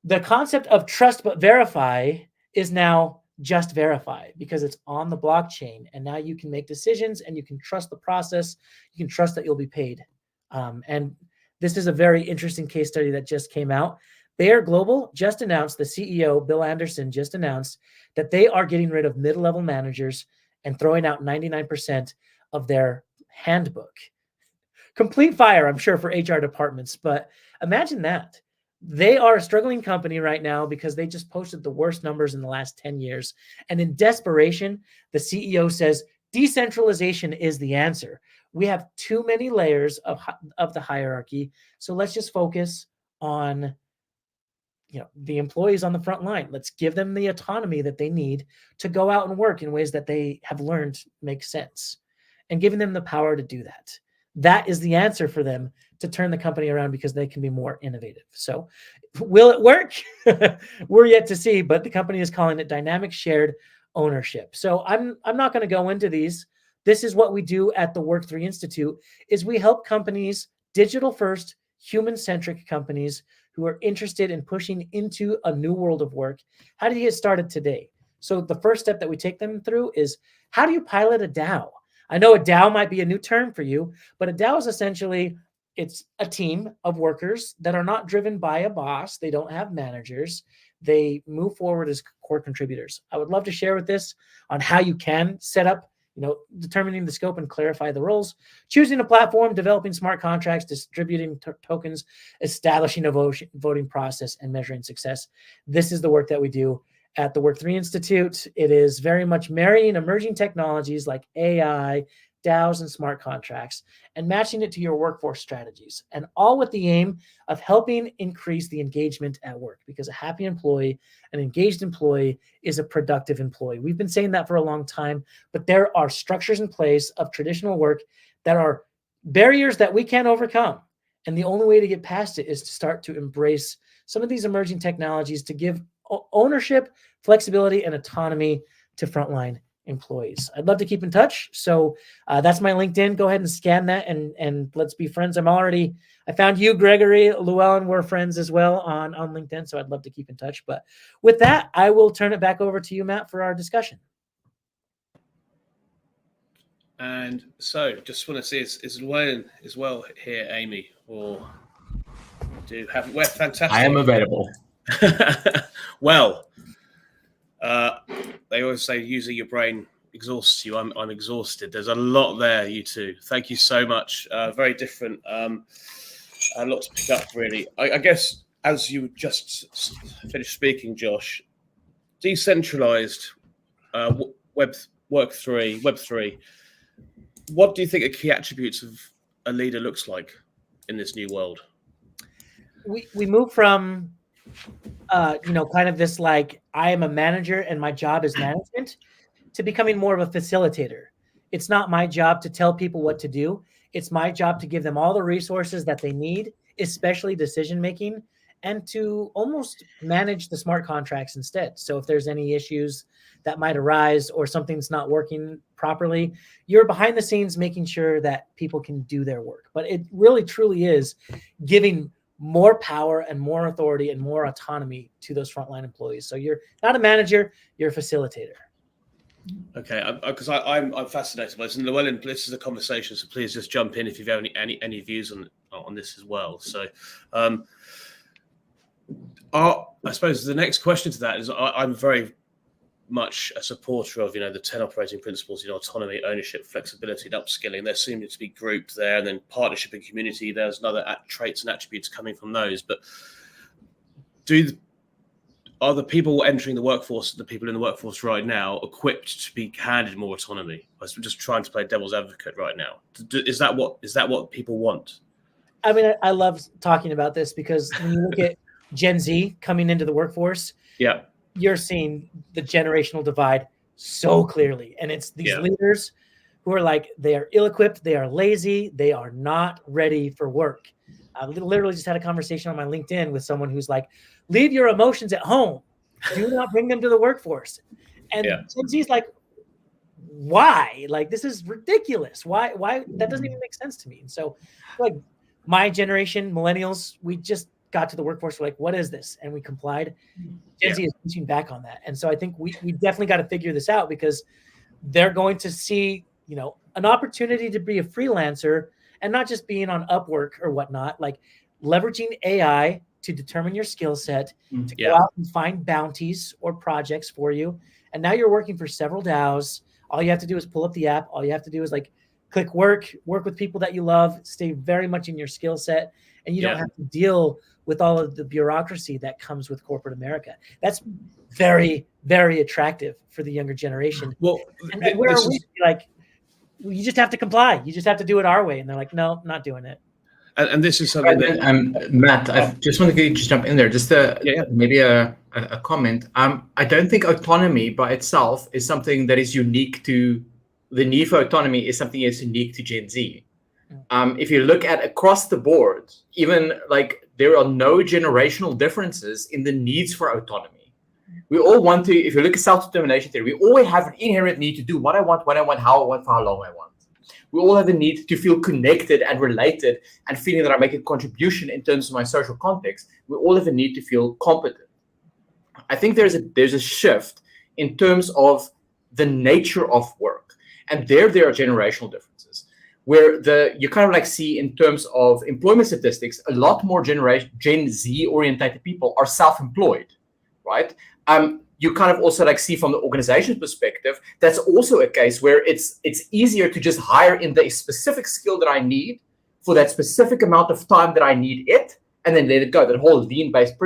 the concept of trust but verify is now just verify, because it's on the blockchain. And now you can make decisions and you can trust the process. You can trust that you'll be paid. And this is a very interesting case study that just came out. Bayer Global just announced, the CEO, Bill Anderson, just announced that they are getting rid of mid-level managers and throwing out 99% of their handbook. Complete fire, I'm sure, for HR departments. But imagine that. They are a struggling company right now because they just posted the worst numbers in the last 10 years. And in desperation, the CEO says, decentralization is the answer. We have too many layers of the hierarchy. So let's just focus on the employees on the front line. Let's give them the autonomy that they need to go out and work in ways that they have learned make sense, and giving them the power to do that. That is the answer for them to turn the company around, because they can be more innovative. So will it work? We're yet to see, but the company is calling it dynamic shared ownership. So I'm not going to go into these. This is what we do at the Work3 Institute, is we help companies, digital first, human-centric companies who are interested in pushing into a new world of work. How do you get started today? So the first step that we take them through is, how do you pilot a DAO? I know a DAO might be a new term for you, but a DAO is essentially, it's a team of workers that are not driven by a boss. They don't have managers. They move forward as core contributors. I would love to share with this on how you can set up, determining the scope and clarify the roles, choosing a platform, developing smart contracts, distributing tokens, establishing a voting process, and measuring success. This is the work that we do at the Work3 Institute. It is very much marrying emerging technologies like AI, DAOs, and smart contracts, and matching it to your workforce strategies, and all with the aim of helping increase the engagement at work, because a happy employee, an engaged employee, is a productive employee. We've been saying that for a long time, but there are structures in place of traditional work that are barriers that we can't overcome. And the only way to get past it is to start to embrace some of these emerging technologies to give ownership, flexibility, and autonomy to frontline employees. I'd love to keep in touch. So that's my LinkedIn. Go ahead and scan that and let's be friends. I found you, Gregory, Llewellyn, we're friends as well on LinkedIn. So I'd love to keep in touch. But with that, I will turn it back over to you, Matt, for our discussion. And so just want to see, is Llewellyn as well here, Amy, or we're fantastic. I am available. Well, they always say using your brain exhausts you. I'm exhausted. There's a lot there, you two. Thank you so much. Very different. A lot to pick up, really. I guess as you just finished speaking, Josh, decentralized Web3. What do you think the key attributes of a leader looks like in this new world? We move from kind of this like I am a manager and my job is management to becoming more of a facilitator. It's not my job to tell people what to do. It's my job to give them all the resources that they need, especially decision making, and to almost manage the smart contracts instead. So if there's any issues that might arise or something's not working properly, you're behind the scenes making sure that people can do their work. But it really truly is giving more power and more authority and more autonomy to those frontline employees. So you're not a manager, you're a facilitator. Okay, because I'm fascinated by this, and Llewellyn, this is a conversation, so please just jump in if you've any views on this as well. So, I suppose the next question to that is, I'm very much a supporter of the 10 operating principles, autonomy, ownership, flexibility, and upskilling. There seem to be grouped there, and then partnership and community. There's another traits and attributes coming from those. But are the people entering the workforce, the people in the workforce right now, equipped to be handed more autonomy? I'm just trying to play devil's advocate right now. Is that what people want? I mean, I love talking about this because when you look at Gen Z coming into the workforce, yeah, you're seeing the generational divide so clearly. And it's these leaders who are like, they are ill-equipped, they are lazy, they are not ready for work. I literally just had a conversation on my LinkedIn with someone who's like, leave your emotions at home. Do not bring them to the workforce. And Gen Z's like, why? Like, this is ridiculous. Why? That doesn't even make sense to me. And so, like, my generation, millennials, we just got to the workforce. We're like, what is this? And we complied. Gen Z is pushing back on that. And so I think we definitely got to figure this out, because they're going to see, an opportunity to be a freelancer and not just being on Upwork or whatnot, like leveraging AI to determine your skill set, to go out and find bounties or projects for you. And now you're working for several DAOs. All you have to do is pull up the app. All you have to do is like click work with people that you love, stay very much in your skill set. And you don't have to deal with all of the bureaucracy that comes with corporate America. That's very, very attractive for the younger generation. Well, and where are we? Like, you just have to comply. You just have to do it our way. And they're like, no, not doing it. And this is something that Matt, I just want to just jump in there. Just maybe a comment. I don't think autonomy by itself is something that is unique to the need for autonomy. Is something that's unique to Gen Z. If you look at across the board, even like there are no generational differences in the needs for autonomy. We all want to. If you look at self-determination theory, we always have an inherent need to do what I want, when I want, how I want, for how long I want. We all have the need to feel connected and related and feeling that I make a contribution in terms of my social context. We all have a need to feel competent. I think there's a shift in terms of the nature of work. And there are generational differences where you kind of like see in terms of employment statistics, a lot more Gen Z oriented people are self-employed, right? You kind of also like see from the organization's perspective, that's also a case where it's easier to just hire in the specific skill that I need for that specific amount of time that I need it, and then let it go. That whole lean-based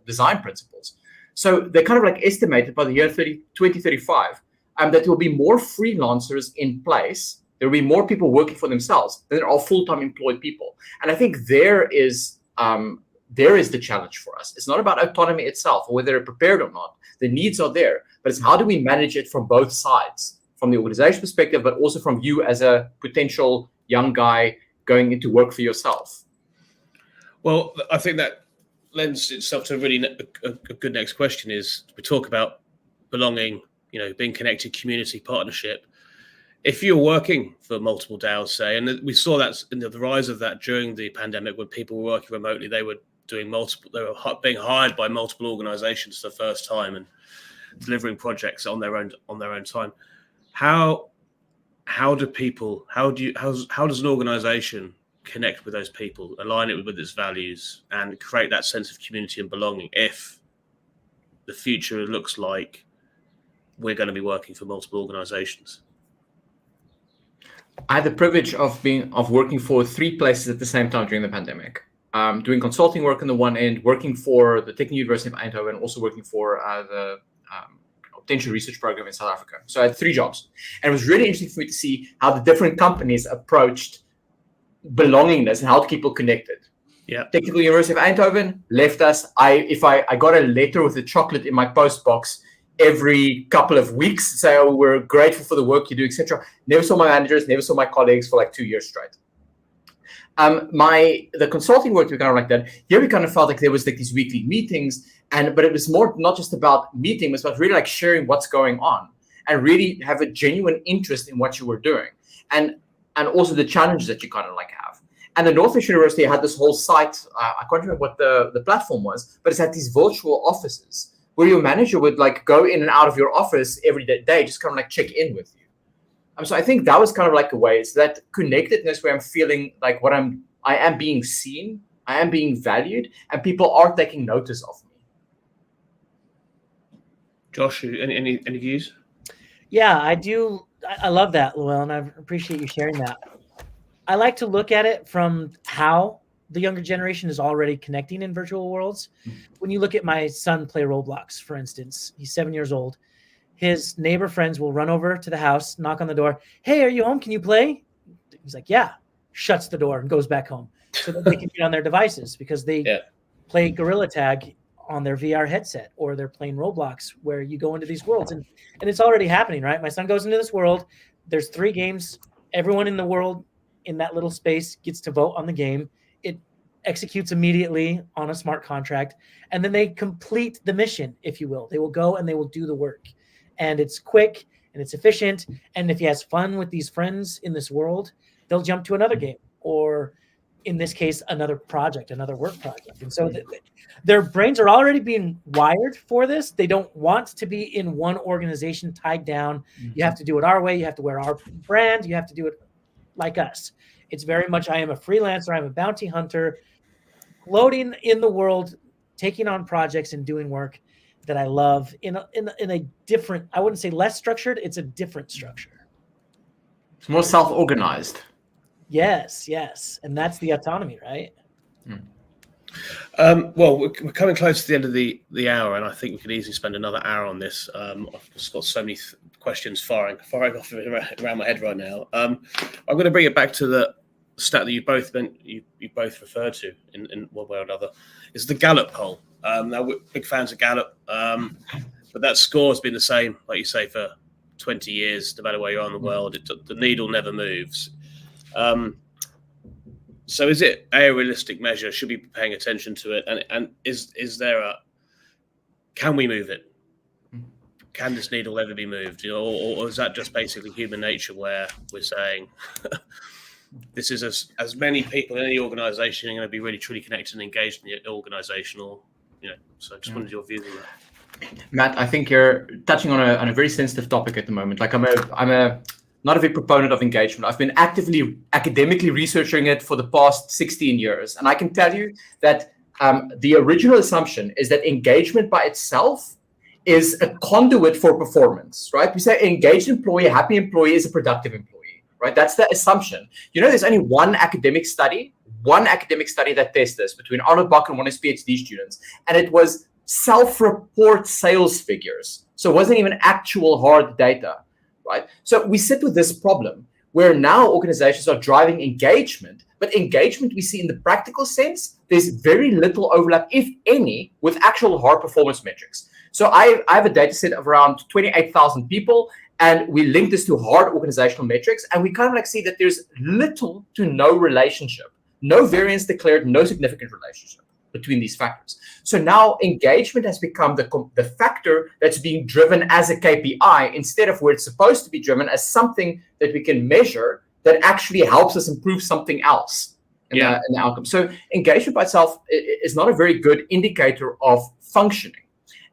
design principles. So they kind of like estimated by the year 2035 that there will be more freelancers in place. There will be more people working for themselves than there are full-time employed people. And I think there is the challenge for us. It's not about autonomy itself or whether they're prepared or not. The needs are there, but it's how do we manage it from both sides, from the organization perspective, but also from you as a potential young guy going into work for yourself. Well, I think that lends itself to a good next question. Is we talk about belonging, being connected, community, partnership. If you're working for multiple DAOs, say, and we saw that in the rise of that during the pandemic, when people were working remotely, they were being hired by multiple organizations for the first time and delivering projects on their own time. How does an organization connect with those people, align it with its values, and create that sense of community and belonging if the future looks like we're going to be working for multiple organizations? I had the privilege of working for 3 places at the same time during the pandemic. Doing consulting work on the one end, working for the Technical University of Eindhoven, and also working for the Potential Research Program in South Africa. So I had 3 jobs. And it was really interesting for me to see how the different companies approached belongingness and how to keep people connected. Yeah. Technical University of Eindhoven left us. I got a letter with a chocolate in my post box every couple of weeks, say, oh, we're grateful for the work you do, etc. Never saw my managers, never saw my colleagues for like 2 years straight. The consulting work, we kind of like that. Here we kind of felt like there was like these weekly meetings, but it was more not just about meeting, it was about really like sharing what's going on and really have a genuine interest in what you were doing, and also the challenges that you kind of like have. And the Northwest University had this whole site. I can't remember what the platform was, but it's had these virtual offices where your manager would like go in and out of your office every day, just kind of like check in with you. So I think that was kind of like a way. It's that connectedness where I'm feeling like I am being seen, I am being valued, and people are taking notice of me. Josh, any views? Yeah, I do. I love that, Llewellyn, and I appreciate you sharing that. I like to look at it from how the younger generation is already connecting in virtual worlds. When you look at my son play Roblox, for instance, he's 7 years old. His neighbor friends will run over to the house, knock on the door. Hey, are you home? Can you play? He's like, yeah. Shuts the door and goes back home so that they can get on their devices because they play Gorilla Tag on their VR headset, or they're playing Roblox where you go into these worlds. And it's already happening, right? My son goes into this world. There's 3 games. Everyone in the world in that little space gets to vote on the game. It executes immediately on a smart contract. And then they complete the mission, if you will. They will go and they will do the work. And it's quick and it's efficient. And if he has fun with these friends in this world, they'll jump to another game, or in this case, another project, another work project. And so their brains are already being wired for this. They don't want to be in one organization tied down. Mm-hmm. You have to do it our way. You have to wear our brand. You have to do it like us. It's very much, I am a freelancer. I'm a bounty hunter, floating in the world, taking on projects and doing work that I love in a different, I wouldn't say less structured. It's a different structure. It's more self-organized. Yes. And that's the autonomy, right? Well, we're coming close to the end of the hour, and I think we could easily spend another hour on this. I've just got so many questions firing off around my head right now. I'm going to bring it back to the stat that you both referred to in one way or another. Is the Gallup poll. Now, we're big fans of Gallup, but that score has been the same, like you say, for 20 years, no matter where you are in the world. The needle never moves. So is it a realistic measure? Should we be paying attention to it? And is there can we move it? Can this needle ever be moved? Or is that just basically human nature where we're saying this is as many people in any organization are going to be really truly connected and engaged in the organization, or so I just wanted your views on that. Matt, I think you're touching on a very sensitive topic at the moment. Like I'm not a big proponent of engagement. I've been academically researching it for the past 16 years. And I can tell you that the original assumption is that engagement by itself is a conduit for performance, right? We say engaged employee, happy employee is a productive employee, right? That's the assumption. There's only one academic study that tests this between Arnold Buck and one of his PhD students. And it was self-report sales figures. So it wasn't even actual hard data. Right? So we sit with this problem where now organizations are driving engagement, but engagement we see in the practical sense, there's very little overlap, if any, with actual hard performance metrics. So I have a data set of around 28,000 people, and we link this to hard organizational metrics, and we kind of like see that there's little to no relationship no variance declared, no significant relationship between these factors. So now engagement has become the factor that's being driven as a KPI instead of where it's supposed to be driven as something that we can measure that actually helps us improve something else in the outcome. So engagement by itself is not a very good indicator of functioning.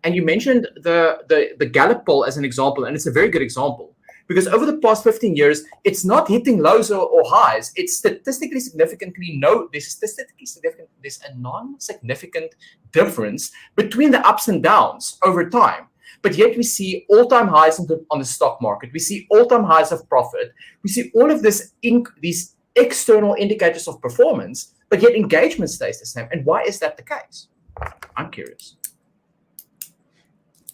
And you mentioned the Gallup poll as an example, and it's a very good example. Because over the past 15 years, it's not hitting lows or highs. It's statistically significantly there's a non-significant difference between the ups and downs over time. But yet we see all-time highs on the stock market. We see all-time highs of profit. We see all of these external indicators of performance, but yet engagement stays the same. And why is that the case? I'm curious.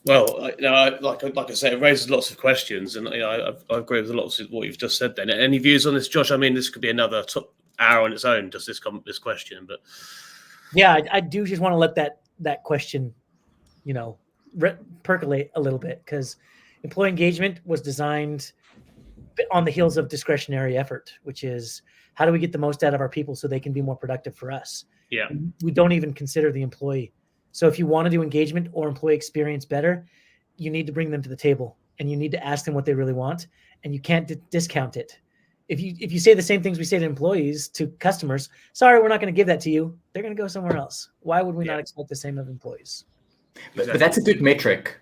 Well, like I say, it raises lots of questions, and I agree with a lot of what you've just said. Then, any views on this, Josh? I mean, this could be another hour on its own, just this question. But yeah, I do just want to let that question, percolate a little bit, because employee engagement was designed on the heels of discretionary effort, which is how do we get the most out of our people so they can be more productive for us? Yeah, we don't even consider the employee. So if you want to do engagement or employee experience better, you need to bring them to the table and you need to ask them what they really want, and you can't discount it. If you say the same things we say to employees, to customers, sorry, we're not going to give that to you, they're going to go somewhere else. Why would we not expect the same of employees? But that's a good metric.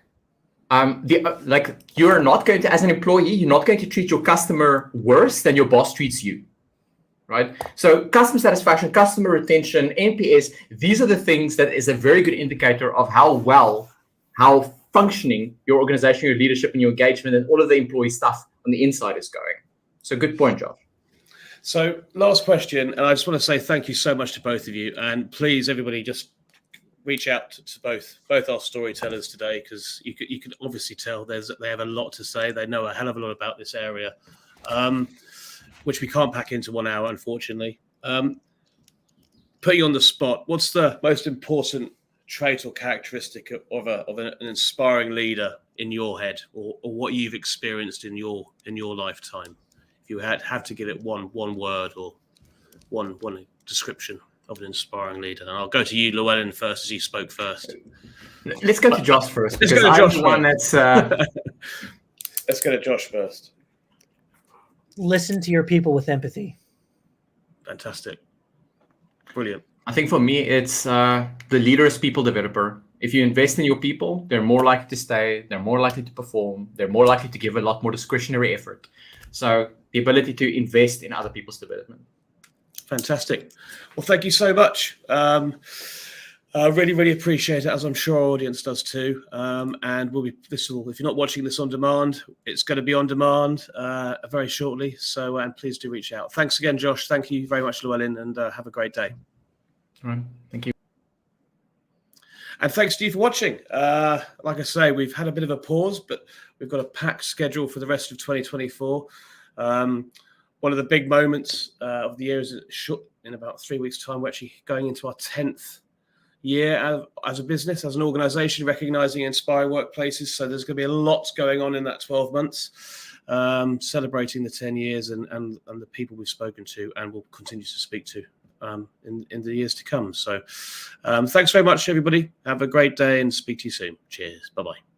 You're not going to, as an employee, you're not going to treat your customer worse than your boss treats you. Right? So customer satisfaction, customer retention, NPS, these are the things that is a very good indicator of how functioning your organization, your leadership, and your engagement, and all of the employee stuff on the inside is going. So good point, Josh. So last question, and I just want to say thank you so much to both of you, and please, everybody, just reach out to both our storytellers today, because you can obviously tell they have a lot to say. They know a hell of a lot about this area. Which we can't pack into 1 hour, unfortunately. Put you on the spot. What's the most important trait or characteristic of an inspiring leader in your head, or what you've experienced in your lifetime? If you have to give it one word or one description of an inspiring leader, and I'll go to you, Llewellyn, first, as you spoke first. Let's go to Josh first. Let's go to Josh. Let's go to Josh first. Listen to your people with empathy. Fantastic. Brilliant. I think for me, it's the leader is people developer. If you invest in your people, they're more likely to stay, they're more likely to perform, they're more likely to give a lot more discretionary effort. So the ability to invest in other people's development. Fantastic. Well, thank you so much. I really, really appreciate it, as I'm sure our audience does too. And if you're not watching this on demand, it's going to be on demand very shortly. So, and please do reach out. Thanks again, Josh. Thank you very much, Llewellyn, and have a great day. All right. Thank you. And thanks to you for watching. Like I say, we've had a bit of a pause, but we've got a packed schedule for the rest of 2024. One of the big moments of the year is in about 3 weeks' time. We're actually going into our 10th year as a business, as an organization, recognizing inspiring workplaces. So there's going to be a lot going on in that 12 months, celebrating the 10 years and the people we've spoken to and will continue to speak to in the years to come. So thanks very much, everybody. Have a great day and speak to you soon. Cheers. Bye-bye.